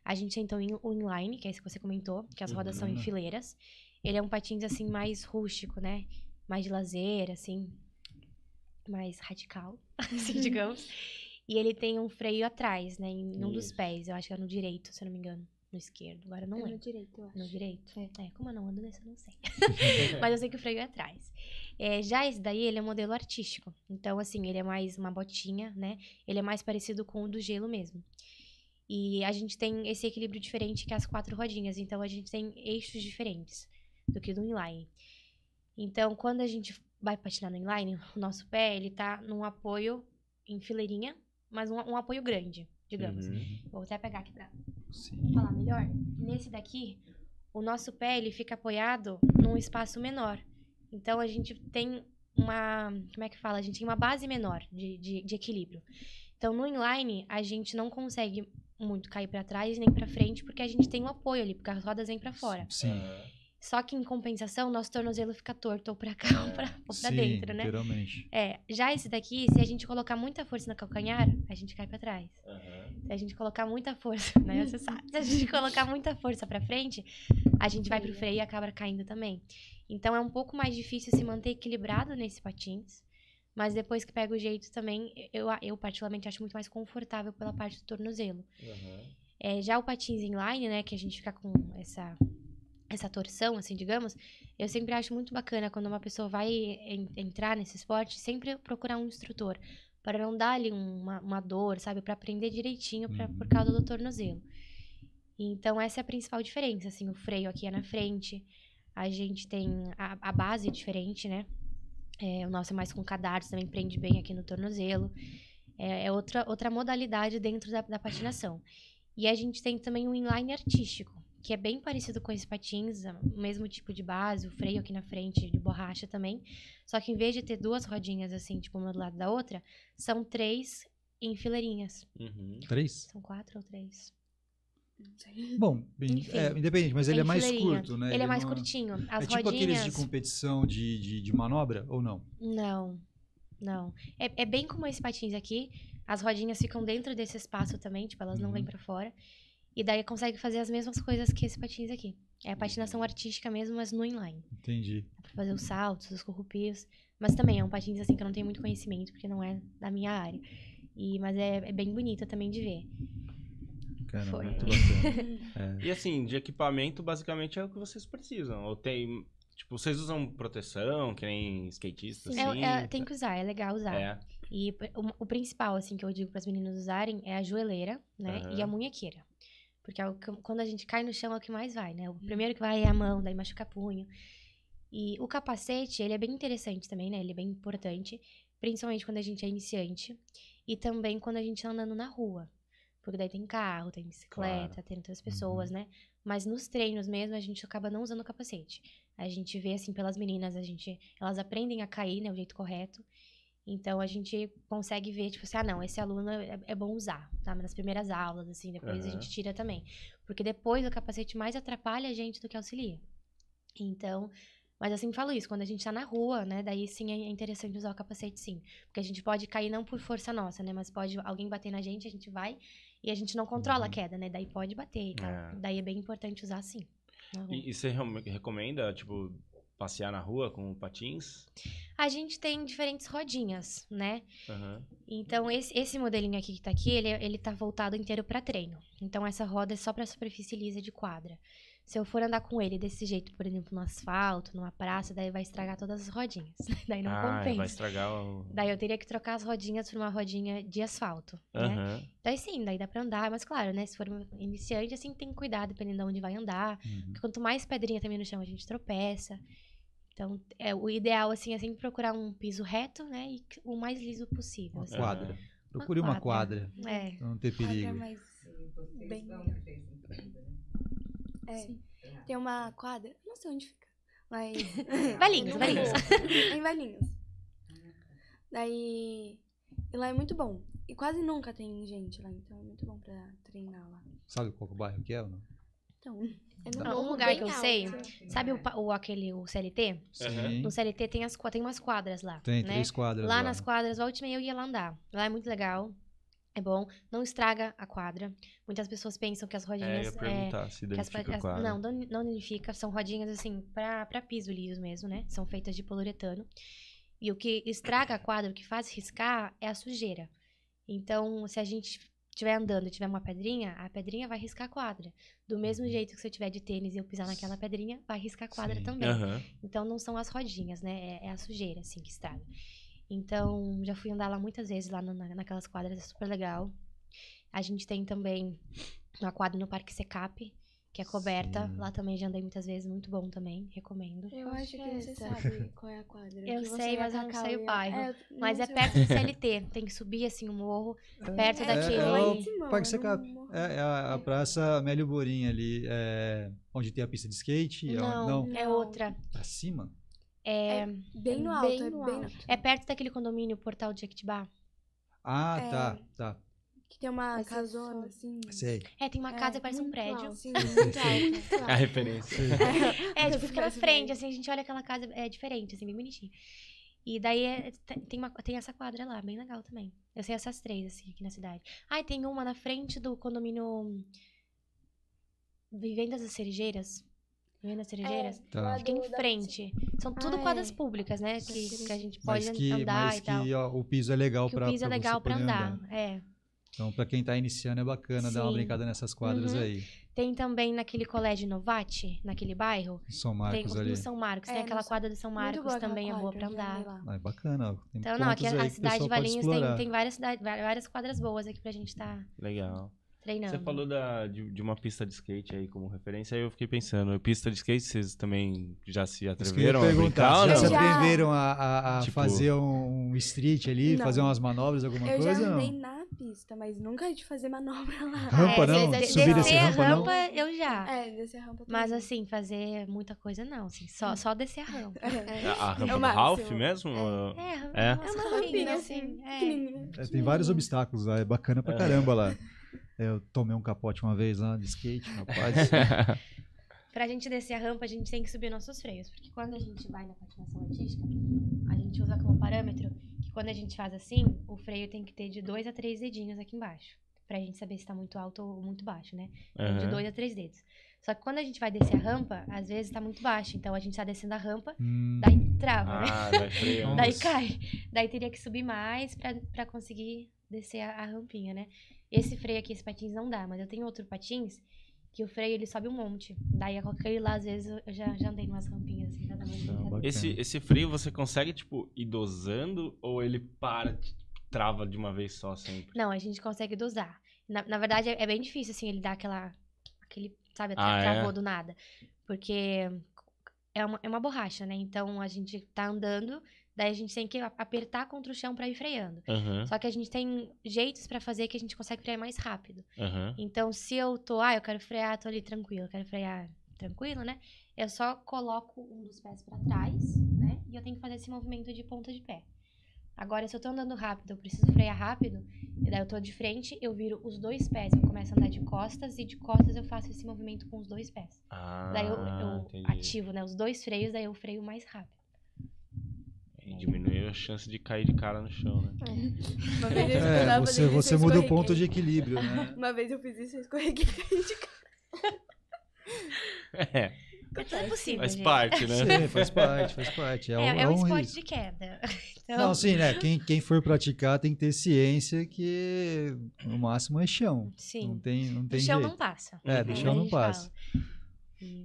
A gente tem, então, o inline, que é esse que você comentou, que as rodas são em fileiras. Ele é um patins, assim, mais rústico, né? Mais de lazer, assim, mais radical, assim, digamos. E ele tem um freio atrás, né? Em um dos pés. Eu acho que é no direito, se eu não me engano. No esquerdo. Agora eu não lembro. No direito, eu acho. No direito? Como eu não ando nesse, eu não sei. Mas eu sei que o freio é atrás. Já esse daí, ele é um modelo artístico. Então, assim, ele é mais uma botinha, né? Ele é mais parecido com o do gelo mesmo. E a gente tem esse equilíbrio diferente que as 4 rodinhas. Então, a gente tem eixos diferentes do que do inline. Então, quando a gente vai patinar no inline, o nosso pé, ele tá num apoio em fileirinha, mas um apoio grande, digamos. Vou até pegar aqui pra falar melhor. Nesse daqui, o nosso pé, ele fica apoiado num espaço menor. Então, a gente tem como é que fala? A gente tem uma base menor de equilíbrio. Então, no inline, a gente não consegue muito cair pra trás nem pra frente, porque a gente tem um apoio ali, porque as rodas vêm pra fora. Sim. Só que, em compensação, nosso tornozelo fica torto ou pra cá ou pra dentro, né? Literalmente. Já esse daqui, se a gente colocar muita força no calcanhar, a gente cai pra trás. Se a gente colocar muita força, né? Você sabe. Se a gente colocar muita força pra frente, a gente vai pro freio e acaba caindo também. Então, é um pouco mais difícil se manter equilibrado nesse patins. Mas depois que pega o jeito também, eu particularmente acho muito mais confortável pela parte do tornozelo. Já o patins inline, né? Que a gente fica com essa torção, assim, digamos, eu sempre acho muito bacana quando uma pessoa vai entrar nesse esporte, sempre procurar um instrutor, para não dar ali uma dor, sabe? Para aprender direitinho por causa do tornozelo. Então, essa é a principal diferença, assim, o freio aqui é na frente, a gente tem a base diferente, né? O nosso é mais com cadarço, também prende bem aqui no tornozelo. É outra modalidade dentro da patinação. E a gente tem também um inline artístico, que é bem parecido com esses patins, o mesmo tipo de base, o freio aqui na frente, de borracha também. Só que em vez de ter 2 rodinhas, assim, tipo, uma do lado da outra, são 3 em fileirinhas. 3? São 4 ou 3? Bom, Enfim, independente, mas ele é mais fileirinha. curto, né? Ele é mais não curtinho. As É tipo rodinhas... aqueles de competição de manobra, ou não? Não. É bem como esse patins aqui. As rodinhas ficam dentro desse espaço também, tipo, elas não vêm pra fora. E daí consegue fazer as mesmas coisas que esse patins aqui. É a patinação artística mesmo, mas no inline. Entendi. Dá pra fazer os saltos, os corrupios. Mas também é um patins assim que eu não tenho muito conhecimento, porque não é da minha área. Mas é bem bonita também de ver. Caramba, Foi. muito bacana. E assim, de equipamento, basicamente é o que vocês precisam. Ou tem... Tipo, vocês usam proteção, que nem skatistas, assim? Tem que usar, é legal usar. E o principal, assim, que eu digo para as meninas usarem é a joelheira, né? E a munhequeira. Porque quando a gente cai no chão é o que mais vai, né? O primeiro que vai é a mão, daí machuca punho. E o capacete, ele é bem interessante também, né? Ele é bem importante, principalmente quando a gente é iniciante. E também quando a gente tá andando na rua. Porque daí tem carro, tem bicicleta, tem outras pessoas, né? Mas nos treinos mesmo, a gente acaba não usando o capacete. A gente vê, assim, pelas meninas, elas aprendem a cair, né? O jeito correto. Então, a gente consegue ver, tipo assim, não, esse aluno é bom usar, tá? Nas primeiras aulas, assim, depois a gente tira também. Porque depois o capacete mais atrapalha a gente do que auxilia. Então, mas eu sempre falo isso, quando a gente tá na rua, né? Daí sim é interessante usar o capacete, sim. Porque a gente pode cair não por força nossa, né? Mas pode alguém bater na gente, a gente vai e a gente não controla a queda, né? Daí pode bater e tal. Daí é bem importante usar, sim. E você recomenda, tipo, passear na rua com patins? A gente tem diferentes rodinhas, né? Então, esse modelinho aqui que tá aqui, ele tá voltado inteiro pra treino. Então, essa roda é só pra superfície lisa de quadra. Se eu for andar com ele desse jeito, por exemplo, no asfalto, numa praça, daí vai estragar todas as rodinhas. Daí não compensa. Vai estragar o... Daí eu teria que trocar as rodinhas por uma rodinha de asfalto, né? Daí sim, daí dá pra andar, mas claro, né? Se for um iniciante, assim, tem que cuidar, dependendo de onde vai andar. Porque quanto mais pedrinha também no chão, a gente tropeça. Então, o ideal, assim, é sempre procurar um piso reto, né? E o mais liso possível. Uma quadra. Procure uma quadra. Pra não ter perigo. Mas bem... Tem uma quadra, não sei onde fica, mas... Valinhos. Em Valinhos. Daí, lá é muito bom. E quase nunca tem gente lá, então é muito bom pra treinar lá. Sabe qual bairro que é ou não? Então, um lugar que eu sei, sabe o CLT? Sim. No CLT tem umas quadras lá. Tem né? 3 quadras lá. Nas quadras, volte e meia eu ia lá andar. Lá é muito legal. É bom, não estraga a quadra. Muitas pessoas pensam que as rodinhas... Eu ia perguntar se danifica a quadra. Não danifica. São rodinhas, assim, pra piso liso mesmo, né? São feitas de poliuretano. E o que estraga a quadra, o que faz riscar, é a sujeira. Então, se a gente estiver andando e tiver uma pedrinha, a pedrinha vai riscar a quadra. Do mesmo jeito que se eu tiver de tênis e eu pisar naquela pedrinha, vai riscar a quadra também. Então, não são as rodinhas, né? É a sujeira, assim, que estraga. Então, já fui andar lá muitas vezes, lá naquelas quadras, é super legal. A gente tem também uma quadra no Parque Secap, que é coberta. Lá também já andei muitas vezes, muito bom também, recomendo. Eu acho que você sabe qual é a quadra. Eu sei, mas eu não sei o bairro. Mas é perto do CLT, tem que subir assim o morro, perto daquele... Parque Secap. É a Praça Amélio Borim ali, onde tem a pista de skate. Não, é outra. Pra cima? É bem no alto. É perto daquele condomínio Portal de Jequitibá. Ah, tá. Que tem uma casona, assim. Sei. Tem uma casa que parece um prédio. Sim, muito alto. A referência. Tipo, fica na frente, assim, a gente olha aquela casa, é diferente, assim, bem bonitinha. E daí tem essa quadra lá, bem legal também. Eu sei essas 3, assim, aqui na cidade. E tem uma na frente do condomínio Vivendas das Cerejeiras. Tá. Fica em frente. São tudo quadras públicas, né? Que a gente pode andar e tal. Mas que o piso é legal pra o piso é legal você pra poder andar. Então, para quem tá iniciando, é bacana dar uma Sim. brincada nessas quadras Uhum. aí. Tem também naquele colégio Novati, naquele bairro. São Tem Marcos ali. no São Marcos. Tem É, aquela no São- quadra do São Muito Marcos boa aquela também é boa pra quadra, já andei andar. lá. É bacana, ó. Tem Então, não, aqui pontos aí a que o cidade de pessoal pode Valinhos explorar. tem várias quadras boas aqui pra gente estar Legal. treinando. Você falou de uma pista de skate aí como referência, aí eu fiquei pensando, pista de skate, vocês também já se Isso que eu ia atreveram a brincar ou perguntar, não? vocês Já. aprenderam a Tipo- fazer um street ali, Não. fazer umas manobras, alguma Eu coisa? já Não? andei na pista, mas nunca de fazer manobra lá. Rampa não? de- Subir descer essa a rampa não? rampa eu já. É, descer a rampa Mas também. assim, fazer muita coisa não, assim, só descer a rampa. A rampa É o do máximo. Ralph mesmo? É, É. umas É uma rampinhas, rampinha assim, é. pequenininha. Tem vários obstáculos lá, é bacana pra É. caramba lá. Eu tomei um capote uma vez lá de skate, rapaz. Pra gente descer a rampa, a gente tem que subir nossos freios. Porque quando a gente vai na patinação artística, a gente usa como parâmetro que quando a gente faz assim, o freio tem que ter de 2 a 3 dedinhos aqui embaixo. Pra gente saber se tá muito alto ou muito baixo, né? Tem de Aham. 2 a 3 dedos. Só que quando a gente vai descer a rampa, às vezes tá muito baixo. Então a gente tá descendo a rampa, daí trava, né? Ah, vai freando. Daí cai. Daí teria que subir mais pra conseguir descer a rampinha, né? Esse freio aqui, esse patins não dá, mas eu tenho outro patins que o freio ele sobe um monte. Daí com aquele lá, às vezes, eu já andei em umas rampinhas assim, pra dar mais brincadeira. bacana. Esse freio você consegue, tipo, ir dosando ou ele para, trava de uma vez só sempre? Não, a gente consegue dosar. Na verdade, é bem difícil, assim, ele dar aquele, sabe, Ah, travou é? do nada. Porque é uma borracha, né? Então, a gente tá andando, daí a gente tem que apertar contra o chão pra ir freando. Aham, Só que a gente tem jeitos pra fazer que a gente consegue frear mais rápido. aham. Então, se eu eu quero frear, tô ali tranquilo, eu quero frear tranquilo, né? Eu só coloco um dos pés pra trás, né? E eu tenho que fazer esse movimento de ponta de pé. Agora, se eu tô andando rápido, eu preciso frear rápido, e daí eu tô de frente, eu viro os dois pés, eu começo a andar de costas, e de costas eu faço esse movimento com os dois pés. Ah, Daí eu entendi. ativo, né, os dois freios, daí eu freio mais rápido. E diminuiu a chance de cair de cara no chão, né? Uma vez eu É, esperava você, disso, você eu muda o escorreguei. ponto de equilíbrio, né? Uma vez eu fiz isso, eu escorreguei e caí de cara. É, Tudo é possível, faz gente. parte, né? Sim, faz parte, faz parte. É um esporte risco. de queda. Então, Não, sim, né? Quem for praticar tem que ter ciência que no máximo é chão. sim. Não tem Do chão jeito. não passa. É, do Uhum. chão A não gente passa. fala.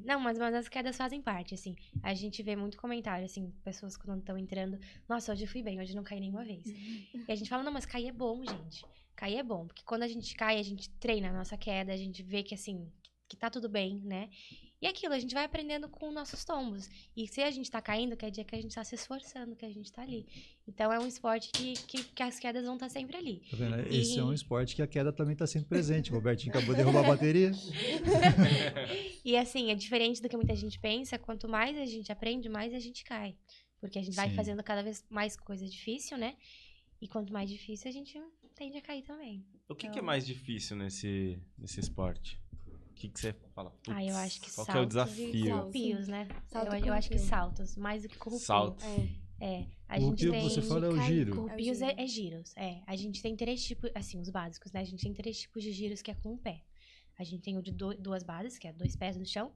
Não, mas as quedas fazem parte, assim. A gente vê muito comentário, assim, pessoas quando estão entrando. Nossa, hoje eu fui bem, hoje eu não caí nenhuma vez. E a gente fala, não, mas cair é bom, gente. Cair é bom, porque quando a gente cai, a gente treina a nossa queda, a gente vê que, assim, que tá tudo bem, né? E aquilo, a gente vai aprendendo com nossos tombos. E se a gente tá caindo, quer dizer que a gente tá se esforçando, que a gente tá ali. Então é um esporte que as quedas vão estar sempre ali. Tá vendo? E- Esse é um esporte que a queda também está sempre presente. O Robertinho acabou de derrubar a bateria. E assim, é diferente do que muita gente pensa. Quanto mais a gente aprende, mais a gente cai. Porque a gente vai Sim. fazendo cada vez mais coisa difícil, né? E quanto mais difícil, a gente tende a cair também. O que é mais difícil nesse esporte? O que você fala? Putz, Eu acho que qual saltos que é o e desafio? corrupios, né? Salto Eu acho que corrupio. saltos, mais do que corrupio. Saltos. A gente Corrupio, tem... você fala é o cair, giro. Corrupios É o giro. é giros, A gente tem 3 tipos, assim, os básicos, né? A gente tem 3 tipos de giros que é com o pé. A gente tem o de 2 bases, que é 2 pés no chão.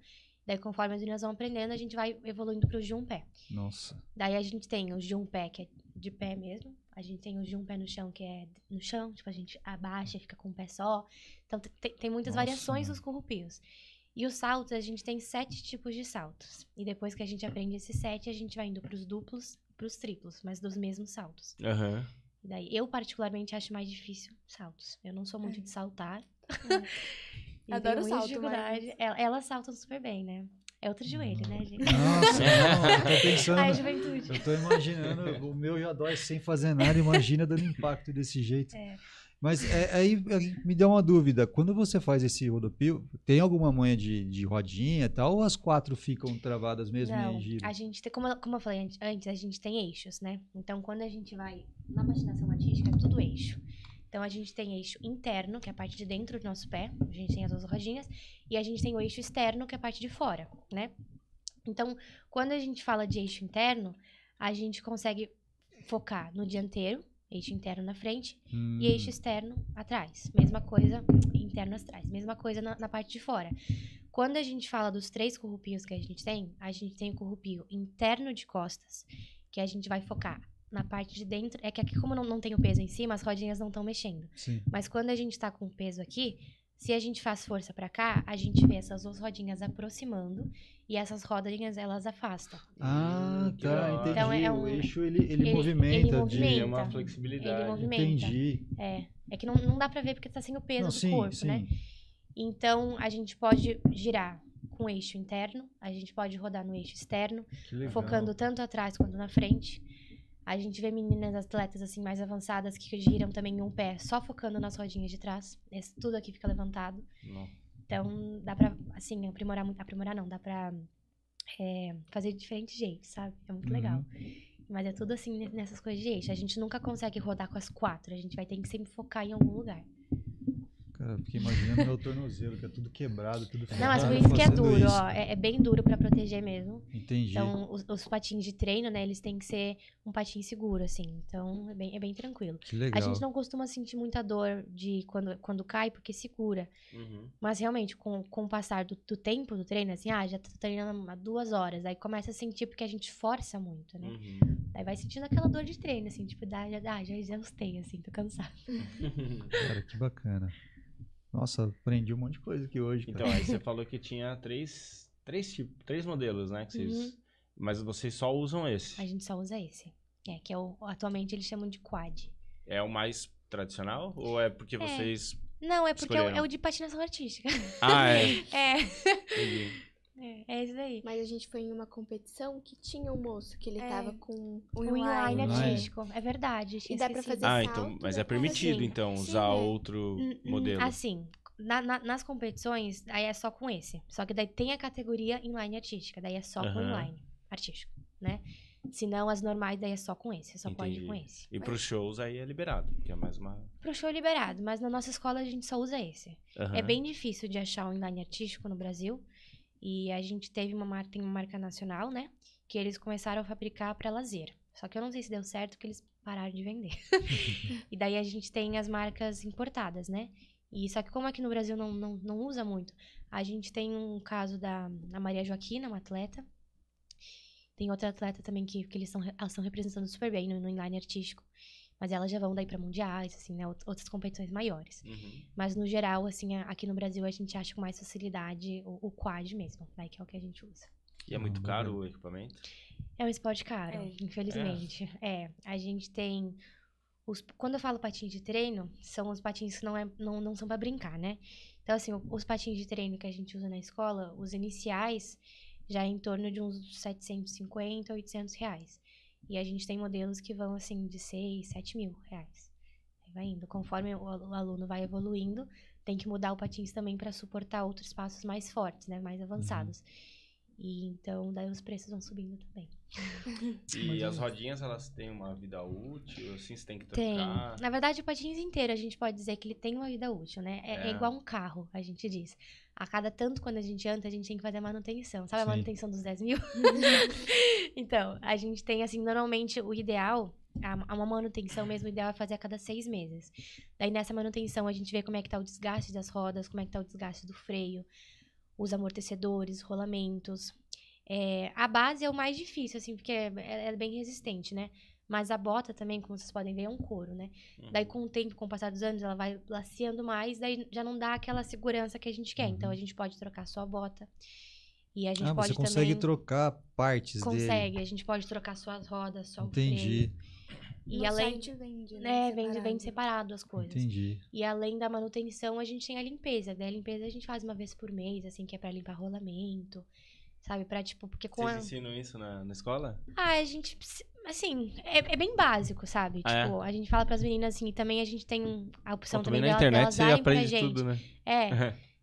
Daí, conforme as meninas vão aprendendo, a gente vai evoluindo pro de 1 pé. Nossa. Daí, a gente tem os de 1 pé, que é de pé mesmo. A gente tem os de 1 pé no chão, que é no chão. Tipo, a gente abaixa e fica com um pé só. Então, tem muitas Nossa, variações mano. dos corrupios. E os saltos, a gente tem 7 tipos de saltos. E depois que a gente aprende esses 7, a gente vai indo pros duplos, pros triplos, mas dos mesmos saltos. Aham. E daí, eu particularmente acho mais difícil saltos. Eu não sou muito de saltar. E Adoro tenho muita salto, mas- dificuldade. Elas saltam super bem, né? É outro joelho, né, gente? Nossa, não, eu tô pensando. Ai, juventude. Eu tô imaginando, o meu já dói sem fazer nada, imagina dando impacto desse jeito. Mas aí me dá uma dúvida, quando você faz esse rodopio, tem alguma manha de rodinha e tal, ou as 4 ficam travadas mesmo Não, em giro? a gente tem, como eu falei antes, a gente tem eixos, né? Então, quando a gente vai na patinação artística, é tudo eixo. Então, a gente tem eixo interno, que é a parte de dentro do nosso pé, a gente tem as 2 rodinhas, e a gente tem o eixo externo, que é a parte de fora, né? Então, quando a gente fala de eixo interno, a gente consegue focar no dianteiro, eixo interno na frente, e eixo externo atrás. Mesma coisa, interno atrás. Mesma coisa na parte de fora. Quando a gente fala dos 3 corrupios que a gente tem o corrupio interno de costas, que a gente vai focar na parte de dentro, é que aqui como não tem o peso em cima, as rodinhas não estão mexendo. Sim. Mas quando a gente tá com o peso aqui, se a gente faz força pra cá, a gente vê essas duas rodinhas aproximando e essas rodinhas, elas afastam. Ah, que tá, da hora. entendi. Então, é um- O eixo, ele movimenta. ele de- movimenta. Tem uma flexibilidade. Ele movimenta. Entendi. É que não dá pra ver porque tá sem o peso Não, do sim, corpo, sim. né? Então, a gente pode girar com o eixo interno, a gente pode rodar no eixo externo, Que legal. focando tanto atrás quanto na frente. A gente vê meninas atletas assim mais avançadas que giram também em um pé, só focando nas rodinhas de trás. Tudo aqui fica levantado. Não. Então, dá pra, assim, aprimorar muito. Aprimorar não, dá pra fazer de diferentes jeitos, sabe? É muito legal. Mas é tudo assim, nessas coisas de eixo. A gente nunca consegue rodar com as 4. A gente vai ter que sempre focar em algum lugar. Cara, eu fiquei imaginando meu tornozelo, que é tudo quebrado, tudo Não, mas por ferrado, isso que é fazendo duro, isso. ó. É bem duro pra proteger mesmo. Entendi. Então, os patins de treino, né, eles têm que ser um patim seguro, assim. Então, é bem tranquilo. Que legal. A gente não costuma sentir muita dor de quando cai, porque segura. Uhum. Mas, realmente, com o passar do tempo do treino, assim, já tô treinando há 2 horas. Aí começa a sentir porque a gente força muito, né? Uhum. Aí vai sentindo aquela dor de treino, assim, tipo, já exaustei, assim, tô cansada. Cara, que bacana. Nossa, aprendi um monte de coisa aqui hoje, cara. Então, aí você falou que tinha três modelos, né? Que vocês... Mas vocês só usam esse. A gente só usa esse. Que é atualmente eles chamam de quad. É o mais tradicional? Ou é porque vocês... Não, é porque Escolheram. é o de patinação artística. Ah, é. Entendi. É esse daí. Mas a gente foi em uma competição que tinha um moço que ele tava com O inline Inline. artístico. É verdade. tinha E dá pra esquecido. fazer Ah, salto, então... Mas dá é pra permitido, fazer. então, Sim, usar é. outro modelo. Assim, nas competições, aí é só com esse. Só que daí tem a categoria inline artística. Daí é só com Aham. inline artístico, né? Se não, as normais, daí é só com esse. Só pode ir com Entendi. esse. E pros shows aí é liberado, que é mais uma... Pro show liberado, mas na nossa escola a gente só usa esse. Aham. É bem difícil de achar um inline artístico no Brasil. E a gente tem uma marca nacional, né? Que eles começaram a fabricar para lazer. Só que eu não sei se deu certo, porque eles pararam de vender. E daí a gente tem as marcas importadas, né? E só que como aqui no Brasil não usa muito, a gente tem um caso da Maria Joaquina, uma atleta. Tem outra atleta também que elas estão representando super bem no inline artístico. Mas elas já vão daí para mundiais, assim, né? Outras competições maiores. Uhum. Mas no geral, assim, aqui no Brasil a gente acha com mais facilidade o quad mesmo, né? Que é o que a gente usa. E é muito caro o equipamento? É um esporte caro, É. infelizmente. A gente tem... Quando eu falo patins de treino, são os patins que não são pra brincar, né? Então, assim, os patins de treino que a gente usa na escola, os iniciais, já é em torno de uns 750, 800 reais. E a gente tem modelos que vão, assim, de 6, 7 mil reais. Aí vai indo. Conforme o aluno vai evoluindo, tem que mudar o patins também para suportar outros passos mais fortes, né? Mais avançados. E então, daí os preços vão subindo também. E as rodinhas, elas têm uma vida útil, assim, você tem que Tem. trocar? Na verdade, o patins inteiro a gente pode dizer que ele tem uma vida útil, né? É É. igual um carro, a gente diz. A cada tanto, quando a gente anda, a gente tem que fazer a manutenção. Sabe a Sim. manutenção dos 10 mil? Então, a gente tem, assim, normalmente o ideal, uma manutenção mesmo, o ideal é fazer a cada 6 meses. Daí, nessa manutenção, a gente vê como é que tá o desgaste das rodas, como é que tá o desgaste do freio, os amortecedores, rolamentos. A base é o mais difícil, assim, porque é bem resistente, né? Mas a bota também, como vocês podem ver, é um couro, né? Uhum. Daí, com o tempo, com o passar dos anos, ela vai laceando mais, daí já não dá aquela segurança que a gente quer. Então, a gente pode trocar só a bota. E a gente pode você consegue também... trocar partes dele. Consegue. A gente pode trocar só as rodas, só o Entendi, freio. E No além... site vende, né? vende separado as coisas. entendi. E além da manutenção, a gente tem a limpeza. Daí a limpeza a gente faz uma vez por mês, assim, que é pra limpar rolamento. Sabe? Pra, tipo, porque com Vocês ensinam isso na escola? a gente, assim, é bem básico, sabe? Ah, Tipo, a gente fala pras meninas assim, e também a gente tem a opção Também também na delas internet você darem pra aprende gente. tudo, né?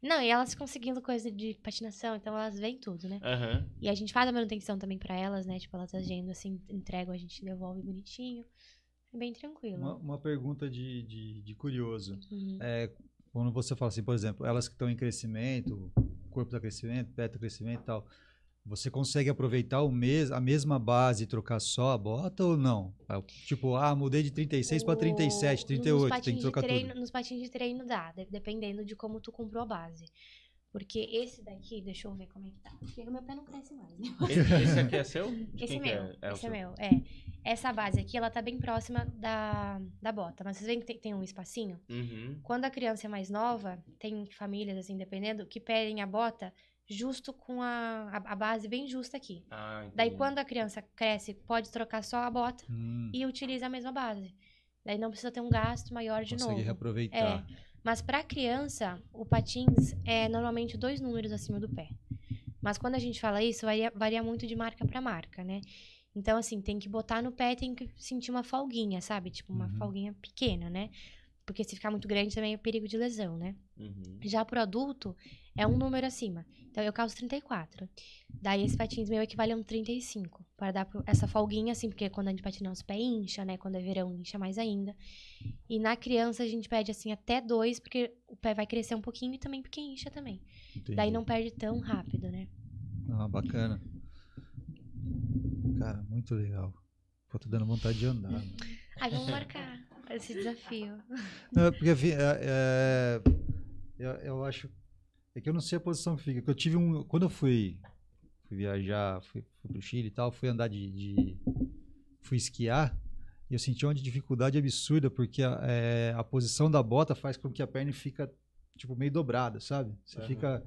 Não, e elas conseguindo coisa de patinação, então elas veem tudo, né? Aham. E a gente faz a manutenção também pra elas, né? Tipo, elas agendam assim, entregam, a gente devolve bonitinho. É bem tranquilo. Uma pergunta de curioso. Uhum. Quando você fala assim, por exemplo, elas que estão em crescimento, o corpo está crescimento, pé está crescimento e tal, você consegue aproveitar a mesma base e trocar só a bota ou não? Tipo, mudei de 36 para 37, 38, tem que trocar tudo. Nos patins de treino dá, dependendo de como tu comprou a base. Porque esse daqui, deixa eu ver como é que tá. Porque o meu pé não cresce mais, né? Esse aqui é seu? De Esse é quem que meu, é? esse é o meu, Essa base aqui, ela tá bem próxima da bota. Mas vocês veem que tem um espacinho? Uhum. Quando a criança é mais nova, tem famílias, assim, dependendo, que pedem a bota justo com a base bem justa aqui. Ah, Daí, entendi. quando a criança cresce, pode trocar só a bota e utiliza a mesma base. Daí não precisa ter um gasto maior de Consegue novo. reaproveitar. Mas para criança, o patins é normalmente 2 números acima do pé. Mas quando a gente fala isso, varia muito de marca para marca, né? Então, assim, tem que botar no pé, tem que sentir uma folguinha, sabe? Tipo, uma folguinha pequena, né? Porque se ficar muito grande também é perigo de lesão, né? Uhum. Já pro adulto, é um número acima. Então, eu calço 34. Daí, esse patins meu equivale a um 35. Para dar essa folguinha, assim, porque quando a gente patina, os pés incha, né? Quando é verão, incha mais ainda. E na criança, a gente pede, assim, até 2, porque o pé vai crescer um pouquinho e também porque incha também. Entendi. Daí, não perde tão rápido, né? Ah, bacana. Cara, muito legal. Pô, tô dando vontade de andar. Mano. Aí, vamos marcar esse desafio. Não, porque eu acho... É que eu não sei a posição que fica. Que eu tive quando eu fui viajar, fui pro Chile e tal, fui andar fui esquiar, e eu senti uma dificuldade absurda, porque a posição da bota faz com que a perna fica, tipo, meio dobrada, sabe? Você fica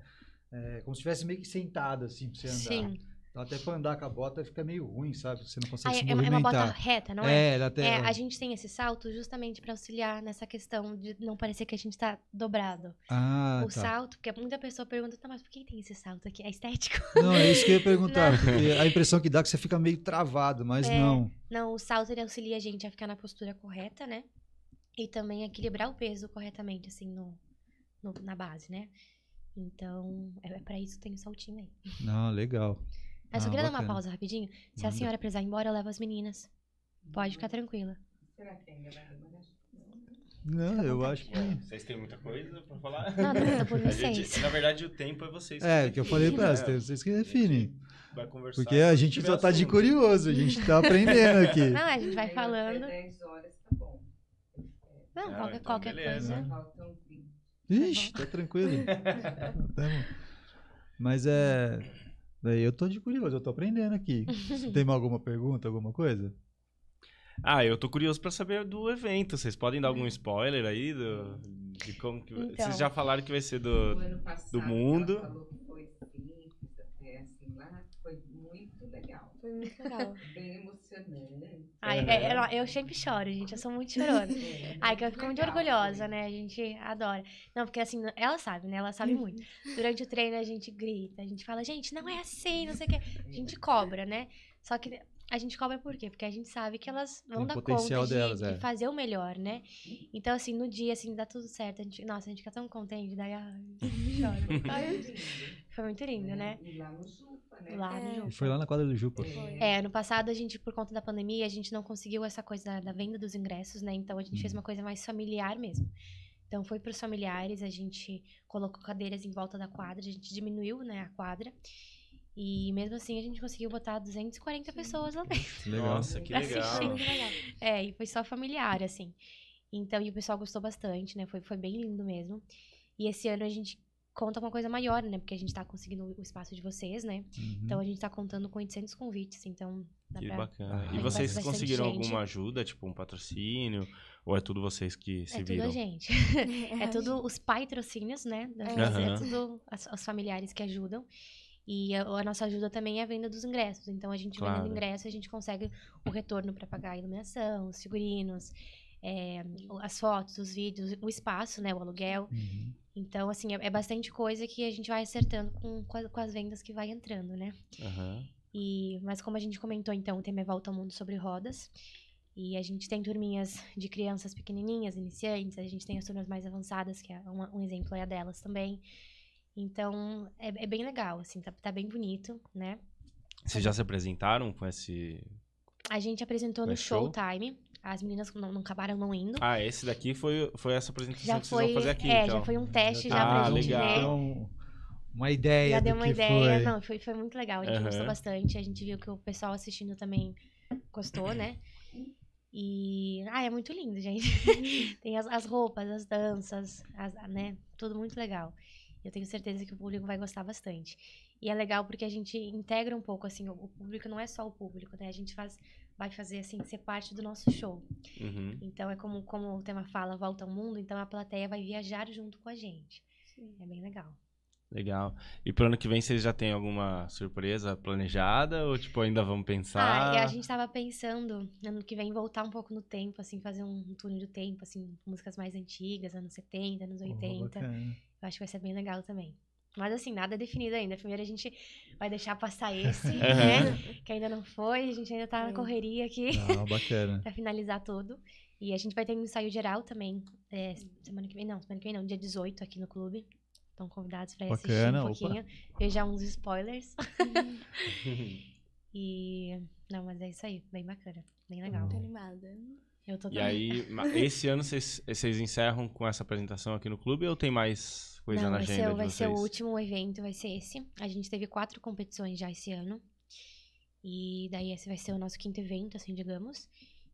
como se estivesse meio que sentado, assim, pra você andar. Sim. Então, até pra andar com a bota fica meio ruim, sabe? Você não consegue se É movimentar. uma bota reta, não é? Ela até... A gente tem esse salto justamente para auxiliar nessa questão de não parecer que a gente tá dobrado. Ah, O tá. salto, porque muita pessoa pergunta, tá, mas por que tem esse salto aqui? É estético? Não, é isso que eu ia perguntar, porque a impressão que dá é que você fica meio travado, mas não. Não, o salto ele auxilia a gente a ficar na postura correta, né? E também equilibrar o peso corretamente, assim, na base, né? Então, é pra isso que tem o saltinho aí. Não, legal. Eu só queria dar uma bacana. pausa rapidinho. Se a senhora precisar ir embora, eu levo as meninas. Pode ficar tranquila. Será que ainda vai demorar? Não, eu acho que... Vocês têm muita coisa pra falar? Não, não, por A gente, vocês. na verdade, o tempo é vocês. que eu falei pra vocês que definem. Vai conversar. Porque a gente só tá de curioso, a gente tá aprendendo aqui. Não, a gente vai Aí, falando. até 10 horas tá bom. Não, Ah, qualquer, então qualquer beleza. coisa. Faltam 20. Ixi, tá tranquilo. Mas daí eu tô de curioso, eu tô aprendendo aqui. Tem alguma pergunta, alguma coisa? Ah, eu tô curioso pra saber do evento. Vocês podem dar algum spoiler aí de como que... Então. Vocês já falaram que vai ser O ano passado, do mundo. ela falou que foi simples, até assim, lá foi muito legal. Foi muito legal. Bem emocionante. Ai, eu sempre choro, gente. Eu sou muito chorona. Ai, que eu fico muito orgulhosa, né? A gente adora. Não, porque assim, ela sabe, né? Ela sabe muito. Durante o treino a gente grita, a gente fala, gente, não é assim, não sei o quê. A gente cobra, né? Só que a gente cobra por quê? Porque a gente sabe que elas vão Tem dar potencial conta delas, de fazer o melhor, né? Então, assim, no dia, assim, dá tudo certo. Nossa, a gente fica tão contente, daí chora. Foi muito lindo, né? E lá no Jupa, né? Lá no E Jupa. foi lá na quadra do Jupa. Ano passado, a gente, por conta da pandemia, a gente não conseguiu essa coisa da venda dos ingressos, né? Então, a gente fez uma coisa mais familiar mesmo. Então, foi para os familiares, a gente colocou cadeiras em volta da quadra, a gente diminuiu, né, a quadra. E mesmo assim, a gente conseguiu botar 240 pessoas lá dentro. Legal. Nossa, que Pra legal. assistir. Muito legal. E foi só familiar, assim. Então, e o pessoal gostou bastante, né? Foi bem lindo mesmo. E esse ano a gente conta com uma coisa maior, né? Porque a gente tá conseguindo o espaço de vocês, né? Então, a gente tá contando com 800 convites, então... dá Que pra- bacana. E Vai vocês bastante conseguiram gente. alguma ajuda, tipo um patrocínio? Ou é tudo vocês que se É tudo viram? a gente. É tudo os patrocínios, né? Aham. É tudo os familiares que ajudam. E a nossa ajuda também é a venda dos ingressos. Então, a gente Claro. vendendo ingresso, a gente consegue o retorno para pagar a iluminação, os figurinos, as fotos, os vídeos, o espaço, né? O aluguel. Então, assim, é bastante coisa que a gente vai acertando com as vendas que vai entrando, né? Aham. Mas como a gente comentou, então, o tema é Volta ao Mundo sobre Rodas. E a gente tem turminhas de crianças pequenininhas, iniciantes. A gente tem as turmas mais avançadas, que é um exemplo é a delas também. Então, é bem legal, assim, tá bem bonito, né? Vocês já se apresentaram com esse... A gente apresentou no Mas show? Showtime. As meninas não acabaram não indo. Ah, esse daqui foi essa apresentação Já que vocês vão fazer aqui, então. já foi um teste já Ah, pra gente legal. ver. Então, uma ideia Já do deu uma que ideia. foi. Não, foi muito legal. A gente gostou Aham. bastante. A gente viu que o pessoal assistindo também gostou, né? E... é muito lindo, gente. Tem as roupas, as danças, né? Tudo muito legal. Eu tenho certeza que o público vai gostar bastante. E é legal porque a gente integra um pouco, assim, o público não é só o público, né? A gente vai fazer, assim, ser parte do nosso show. Uhum. Então, é como o tema fala, volta ao mundo, então a plateia vai viajar junto com a gente. Sim. É bem legal. Legal. E pro ano que vem, vocês já têm alguma surpresa planejada? Ou, tipo, ainda vão pensar? E a gente tava pensando, ano que vem, voltar um pouco no tempo, assim, fazer um túnel do tempo, assim, músicas mais antigas, anos 70, anos 80. Bacana. Eu acho que vai ser bem legal também. Mas assim, nada definido ainda. Primeiro a gente vai deixar passar esse, Uhum. né? Que ainda não foi. A gente ainda tá na Sim. correria aqui Não, bacana. pra finalizar tudo. E a gente vai ter um ensaio geral também. Semana que vem não, dia 18 aqui no clube. Estão convidados pra ir assistir Bacana, um pouquinho. Ver já uns spoilers. E... Não, mas é isso aí. Bem bacana. Bem legal. Muito animada. Eu tô E também. aí, esse ano vocês encerram com essa apresentação aqui no clube ou tem mais coisa Não, na agenda de vai ser o vocês? último evento, vai ser esse. A gente teve 4 competições já esse ano. E daí esse vai ser o nosso 5º evento, assim, digamos.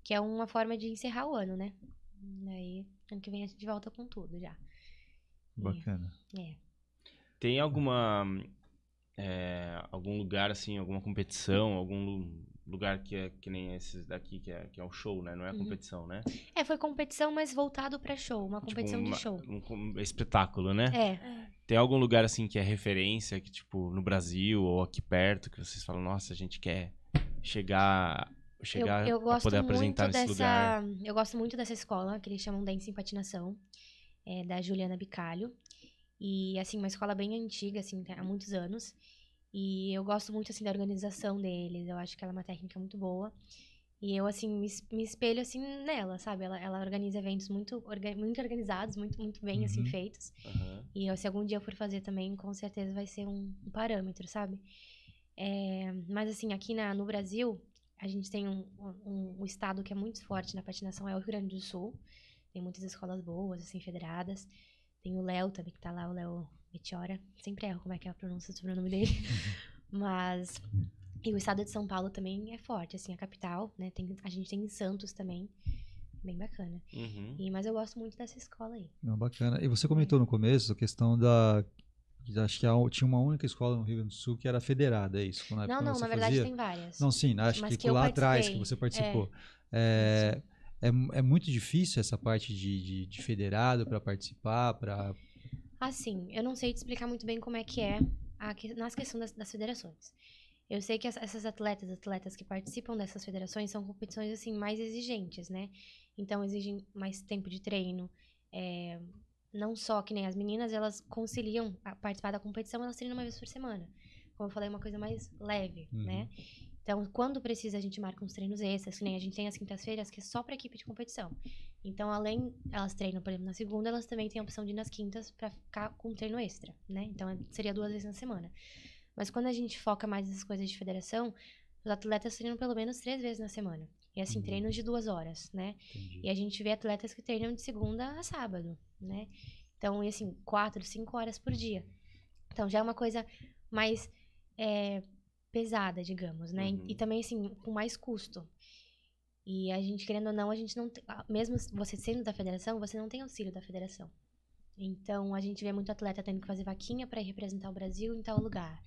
Que é uma forma de encerrar o ano, né? Daí, ano que vem a gente volta com tudo já. Bacana. Tem algum lugar, assim, alguma competição, algum lugar que é que nem esses daqui, que é o show, né? Não é a competição, né? Foi competição, mas voltado pra show. Uma competição de show. Um espetáculo, né? É. Tem algum lugar, assim, que é referência, que, tipo, no Brasil ou aqui perto, que vocês falam, nossa, a gente quer chegar Eu a gosto poder muito apresentar nesse lugar? Eu gosto muito dessa escola, que eles chamam Dance em Patinação. Da Juliana Bicalho. E, assim, uma escola bem antiga, assim, há muitos anos. E eu gosto muito, assim, da organização deles. Eu acho que ela é uma técnica muito boa. E eu, assim, me espelho, assim, nela, sabe? Ela organiza eventos muito organizados, muito bem, assim, feitos. Aham. E se algum dia eu for fazer também, com certeza vai ser um parâmetro, sabe? Mas, assim, aqui no Brasil, a gente tem um estado que é muito forte na patinação, é o Rio Grande do Sul. Tem muitas escolas boas, assim, federadas. Tem o Léo também, que tá lá, o Léo Meteora. Sempre erro como é que é a pronúncia do sobrenome dele. Mas... E o estado de São Paulo também é forte, assim, a capital, né? A gente tem em Santos também. Bem bacana. Uhum. Mas eu gosto muito dessa escola aí. Não, bacana. E você comentou no começo a questão acho que tinha uma única escola no Rio Grande do Sul que era federada, é isso? Não, na verdade tem várias. Não, sim, acho Mas que eu lá atrás que participei. você participou. É muito difícil essa parte de federado para participar, para... Assim, eu não sei te explicar muito bem como é que é nas questões das federações. Eu sei que essas atletas que participam dessas federações são competições, assim, mais exigentes, né? Então, exigem mais tempo de treino. Não só que nem as meninas, elas conciliam a participar da competição, elas treinam uma vez por semana. Como eu falei, uma coisa mais leve, né? Então, quando precisa, a gente marca uns treinos extras, que nem a gente tem as quintas-feiras, que é só pra equipe de competição. Então, além, elas treinam, por exemplo, na segunda, elas também têm a opção de ir nas quintas pra ficar com um treino extra, né? Então, seria 2 vezes na semana. Mas quando a gente foca mais nessas coisas de federação, os atletas treinam pelo menos 3 vezes na semana. E assim, treinos de 2 horas, né? Entendi. E a gente vê atletas que treinam de segunda a sábado, né? Então, e assim, 4, 5 horas por dia. Então, já é uma coisa mais pesada, digamos, né? E também, assim, com mais custo. E a gente, querendo ou não, a gente não... Mesmo você sendo da federação, você não tem auxílio da federação. Então, a gente vê muito atleta tendo que fazer vaquinha pra ir representar o Brasil em tal lugar,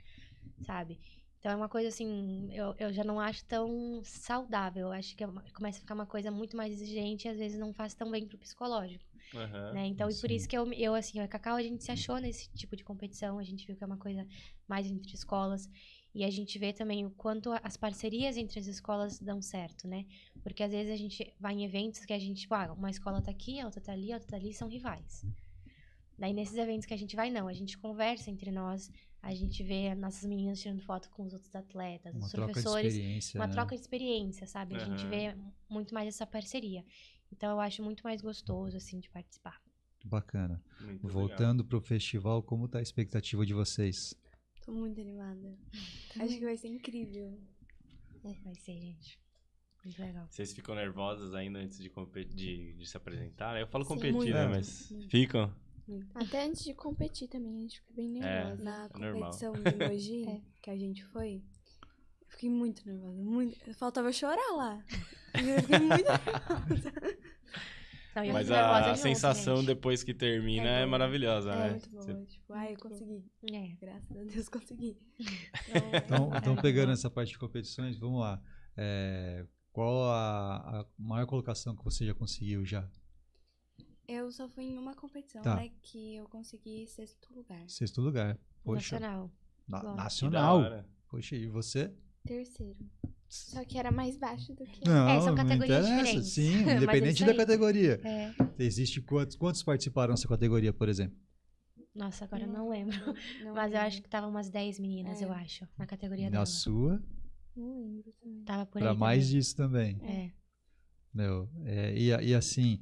sabe? Então, é uma coisa, assim, eu já não acho tão saudável. Eu acho que começa a ficar uma coisa muito mais exigente e, às vezes, não faz tão bem pro psicológico. Né? Então, e por isso que eu assim, a Cacau, a gente se achou nesse tipo de competição, a gente viu que é uma coisa mais entre escolas, e a gente vê também o quanto as parcerias entre as escolas dão certo, né? Porque às vezes a gente vai em eventos que a gente, tipo, uma escola tá aqui, a outra tá ali, são rivais. Daí, nesses eventos que a gente vai, não, a gente conversa entre nós, a gente vê as nossas meninas tirando foto com os outros atletas, os professores, uma troca de experiência, sabe? A gente vê muito mais essa parceria. Então, eu acho muito mais gostoso, assim, de participar. Bacana. Muito Voltando pro festival, como tá a expectativa de vocês? Tô muito animada. Acho que vai ser incrível. Vai ser, gente. Muito legal. Vocês ficam nervosas ainda antes de se apresentar? Eu falo Sim, competir, muito. né? Mas ficam? Até antes de competir também, a gente fica bem nervosa. Na normal. competição de Mogi, que a gente foi, eu fiquei muito nervosa. Faltava eu chorar lá. Eu fiquei muito nervosa. Não, e eu Mas fico nervosa a junto, sensação gente. depois que termina É é, boa. maravilhosa, É né? muito boa. Tipo, ai, eu consegui. É. Graças a Deus consegui. Então pegando essa parte de competições, vamos lá. Qual a maior colocação que você já conseguiu já? Eu só fui em uma competição, Tá. né? Que eu consegui 6º lugar. 6º lugar. Poxa, Nacional. na- Bom. Que da nacional. hora. Poxa, e você? 3º. Só que era mais baixo do que. Não, são não categorias interessa. diferentes. Sim, Mas é independente isso da aí. categoria. É. Existe quantos participaram dessa categoria, por exemplo? Nossa, agora eu não lembro. Não Mas eu lembro. acho que tava umas 10 meninas, É. eu acho, na categoria Na dela. sua, Não lembro também. Tava por aí para mais também. disso também. É. Meu, e assim,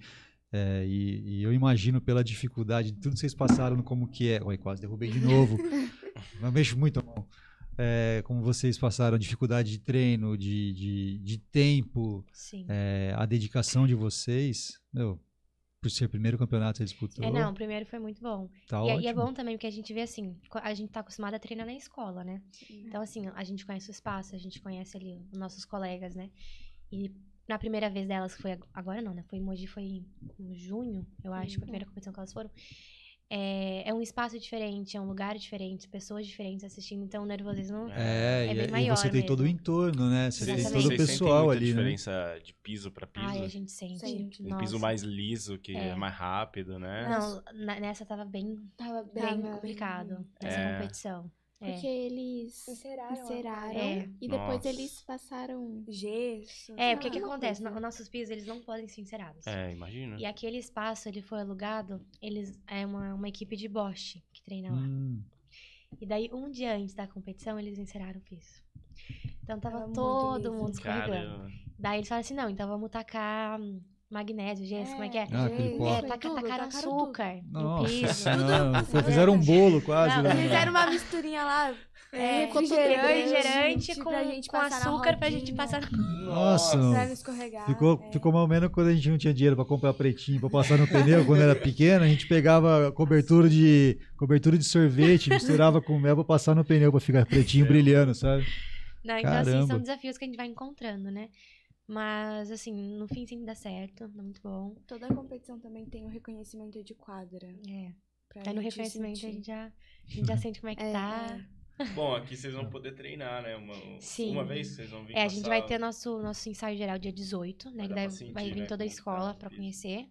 e eu imagino pela dificuldade de tudo que vocês passaram, como que é. Oi, quase derrubei de novo. Não mexo muito a mão. Como vocês passaram, dificuldade de treino, de tempo, Sim. a dedicação de vocês. Meu, por ser o primeiro campeonato que você disputou, Não, o primeiro foi muito bom. tá E é ótimo. bom também, porque a gente vê assim, a gente tá acostumado a treinar na escola, né? Então, assim, a gente conhece o espaço, a gente conhece ali os nossos colegas, né? E na primeira vez delas, que foi agora não, né? Foi em Mogi, foi em junho, eu acho, foi a primeira competição que elas foram. É um espaço diferente, é um lugar diferente, pessoas diferentes assistindo, então o nervosismo é bem e maior você tem todo o mesmo. entorno, né? Você tem Exatamente. todo o pessoal ali, né? diferença de piso pra piso? Ai, a gente sente. Sente. Um Nossa. piso mais liso, que é mais rápido, né? Não, nessa tava bem Tava complicado, nessa É. competição. Porque eles Enceraram. É. e depois Nossa. eles passaram. Gesso. Porque o que alguma acontece? coisa. Os nossos pisos, eles não podem ser encerados. Imagina. E aquele espaço, ele foi alugado, é uma equipe de Bosch que treina lá. E daí, um dia antes da competição, eles enceraram o piso. Então, tava Tava muito todo liso. mundo escorregando. Caramba. Daí, eles falaram assim, não, então vamos tacar magnésio, gesso, como é que é? Ah, aquele pó. Tacaram tudo. açúcar no Nossa piso. senhora, fizeram um bolo quase, Não, né? Fizeram uma misturinha lá. Refrigerante pra com, gente com passar na açúcar pra gente rodinha, passar. Nossa, Pra não escorregar. ficou mal menos quando a gente não tinha dinheiro pra comprar pretinho, pra passar no pneu quando era pequeno, a gente pegava cobertura de sorvete, misturava com mel pra passar no pneu pra ficar pretinho brilhando, sabe? Não, então, assim, Caramba. são desafios que a gente vai encontrando, né? Mas, assim, no fim sempre dá certo, dá muito bom. Toda a competição também tem o reconhecimento de quadra. Aí Pra no gente reconhecimento sentir. a gente já sente como é que tá. Bom, aqui vocês vão poder treinar, né? Sim. Uma vez vocês vão vir A gente passar- vai ter nosso ensaio geral dia 18, né? Vai Que dar daí pra sentir, vai vir né, toda a como escola tá pra isso. conhecer.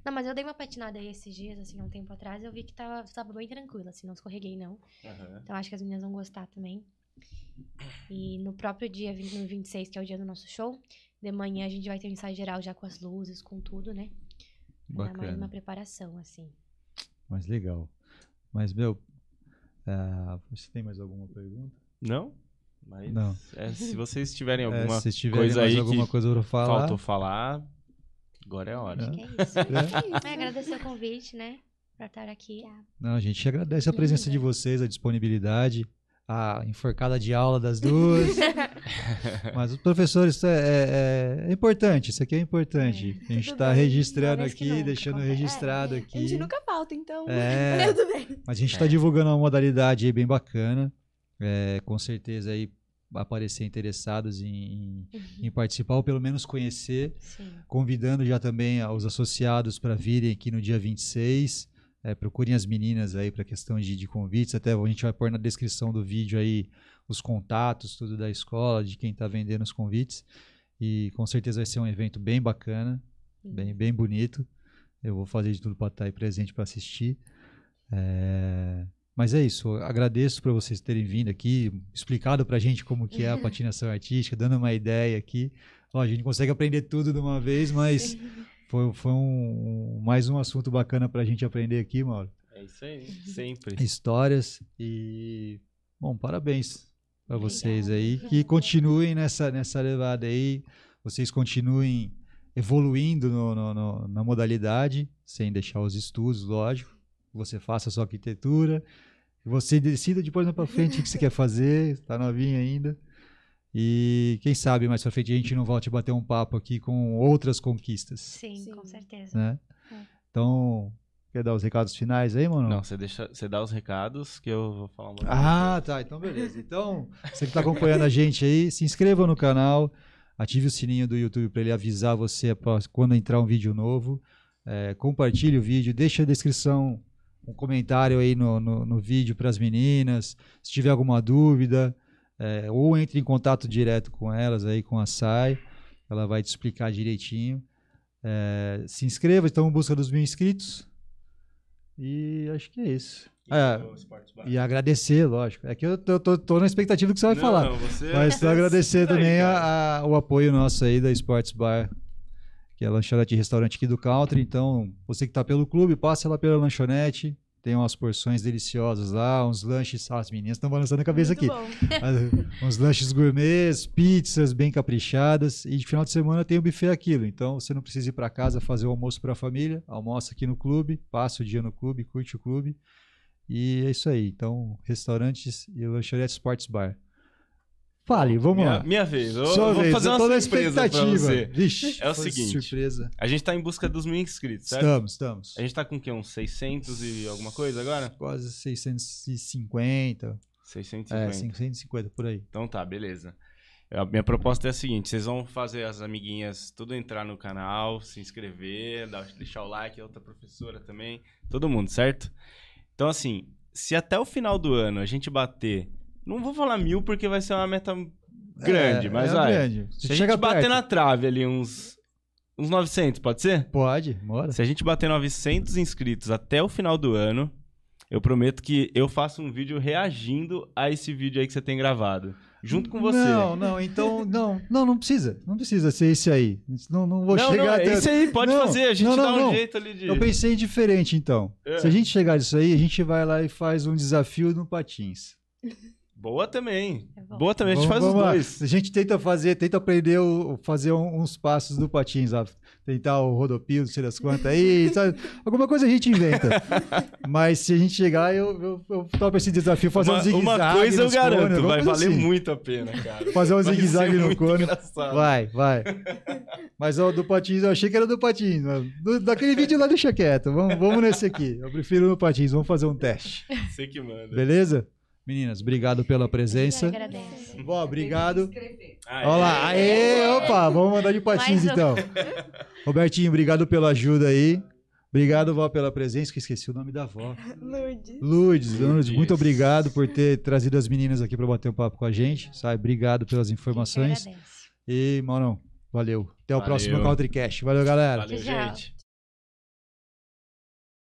Não, mas eu dei uma patinada aí esses dias, assim, há um tempo atrás, eu vi que tava bem tranquila, assim, não escorreguei, não. Aham. Então acho que as meninas vão gostar também. E no próprio dia, no 26, que é o dia do nosso show, de manhã a gente vai ter um ensaio geral já com as luzes, com tudo, né? Pra dar mais Bacana. uma preparação, assim. Mas legal. Mas, meu, você tem mais alguma pergunta? Não? Mas Não. se vocês tiverem alguma se tiverem coisa mais aí alguma que coisa pra falar, faltou falar, agora é a hora. Acho que é isso. Agradecer o convite, né? Pra estar aqui. não, a gente agradece a presença de vocês, a disponibilidade, a enforcada de aula das duas. Mas os professores, é importante, isso aqui é importante. A gente tudo está bem, registrando mais que aqui, nunca, deixando acontece. registrado A aqui. gente nunca falta, então. É. Tudo bem. Mas a gente está divulgando uma modalidade aí bem bacana. Com certeza aí aparecer interessados em participar, ou pelo menos conhecer. Sim. Convidando já também os associados para virem aqui no dia 26. Procurem as meninas aí para questão de convites. Até a gente vai pôr na descrição do vídeo aí os contatos, tudo da escola, de quem está vendendo os convites. E com certeza vai ser um evento bem bacana, bem bonito. Eu vou fazer de tudo para estar aí presente para assistir. Mas é isso, eu agradeço por vocês terem vindo aqui, explicado pra gente como que é a patinação artística, dando uma ideia aqui. Ó, a gente não consegue aprender tudo de uma vez, mas foi mais um assunto bacana pra gente aprender aqui, Mauro. É isso aí, sempre. Histórias e, bom, parabéns pra vocês aí, que continuem nessa levada aí, vocês continuem evoluindo na modalidade, sem deixar os estudos, lógico. Você faça a sua arquitetura, você decida depois mais pra frente o que você quer fazer, tá novinho ainda. E quem sabe mais pra frente a gente não volte a bater um papo aqui com outras conquistas, Sim, com Sim. certeza. né? Então, quer dar os recados finais aí, mano? Não, você dá os recados que eu vou falar uma Ah, tá, então beleza. Então, você que tá acompanhando a gente aí, se inscreva no canal, ative o sininho do YouTube para ele avisar você quando entrar um vídeo novo. compartilhe o vídeo, deixa a descrição, um comentário aí no vídeo para as meninas, se tiver alguma dúvida, ou entre em contato direto com elas aí, com a Sai, ela vai te explicar direitinho. Se inscreva, estamos em busca dos 1.000 inscritos. E acho que é isso. E agradecer, lógico. É que eu tô na expectativa do que você vai falar. Mas agradecer também o apoio nosso aí da Sports Bar, que é a lanchonete e restaurante aqui do Country. Então, você que tá pelo clube, passa lá pela lanchonete. Tem umas porções deliciosas lá, uns lanches. As meninas estão balançando a cabeça aqui. Uns lanches gourmets, pizzas bem caprichadas. E de final de semana tem o buffet Aquilo. Então você não precisa ir para casa fazer o almoço para a família. Almoça aqui no clube, passa o dia no clube, curte o clube. E é isso aí. Então, restaurantes e lanchonete Sports Bar. Fale, vamos lá. Minha vez. Eu Sua vou vez. fazer uma surpresa pra você. Vixe, é o seguinte. Surpresa. A gente tá em busca dos 1.000 inscritos, certo? Estamos. A gente tá com o quê? Uns 600 e alguma coisa agora? Quase 650. 650. 650, por aí. Então tá, beleza. A minha proposta é a seguinte, vocês vão fazer as amiguinhas tudo entrar no canal, se inscrever, deixar o like, a outra professora também, todo mundo, certo? Então assim, se até o final do ano a gente bater, não vou falar 1.000 porque vai ser uma meta grande, mas vai. Grande. Se a gente bater na trave ali uns 900, pode ser? Pode, bora. Se a gente bater 900 inscritos até o final do ano, eu prometo que eu faço um vídeo reagindo a esse vídeo aí que você tem gravado. Junto com você. Então, não precisa. Não precisa ser esse aí. Não vou chegar Não, até... esse aí pode fazer, a gente dá um jeito ali de... Eu pensei diferente, então. Se a gente chegar nisso aí, a gente vai lá e faz um desafio no patins. Boa também. É Boa também, a gente faz os lá. dois. A gente tenta aprender fazer uns passos do patins, sabe? Tentar o rodopio, não sei das quantas aí, sabe? Alguma coisa a gente inventa. Mas se a gente chegar, eu topo esse desafio, fazer um zigue-zague. Uma coisa eu garanto, vai valer assim. muito a pena, cara. Fazer um zigue-zague no cone. Engraçado. Vai. Mas o do patins, eu achei que era do patins. Daquele vídeo lá deixa quieto. Vamos nesse aqui. Eu prefiro no patins, vamos fazer um teste. Você que manda. Beleza? Meninas, obrigado pela presença. Eu agradeço. Bom, obrigado. Aê. Olha lá. Aê, opa, vamos mandar de patins então. Robertinho, obrigado pela ajuda aí. Obrigado, vó, pela presença, que esqueci o nome da avó. Lourdes, muito obrigado por ter trazido as meninas aqui para bater um papo com a gente, sabe? Obrigado pelas informações. E, Maurão, valeu. Até o próximo CountryCast. Valeu, galera. Valeu, Tchau. gente.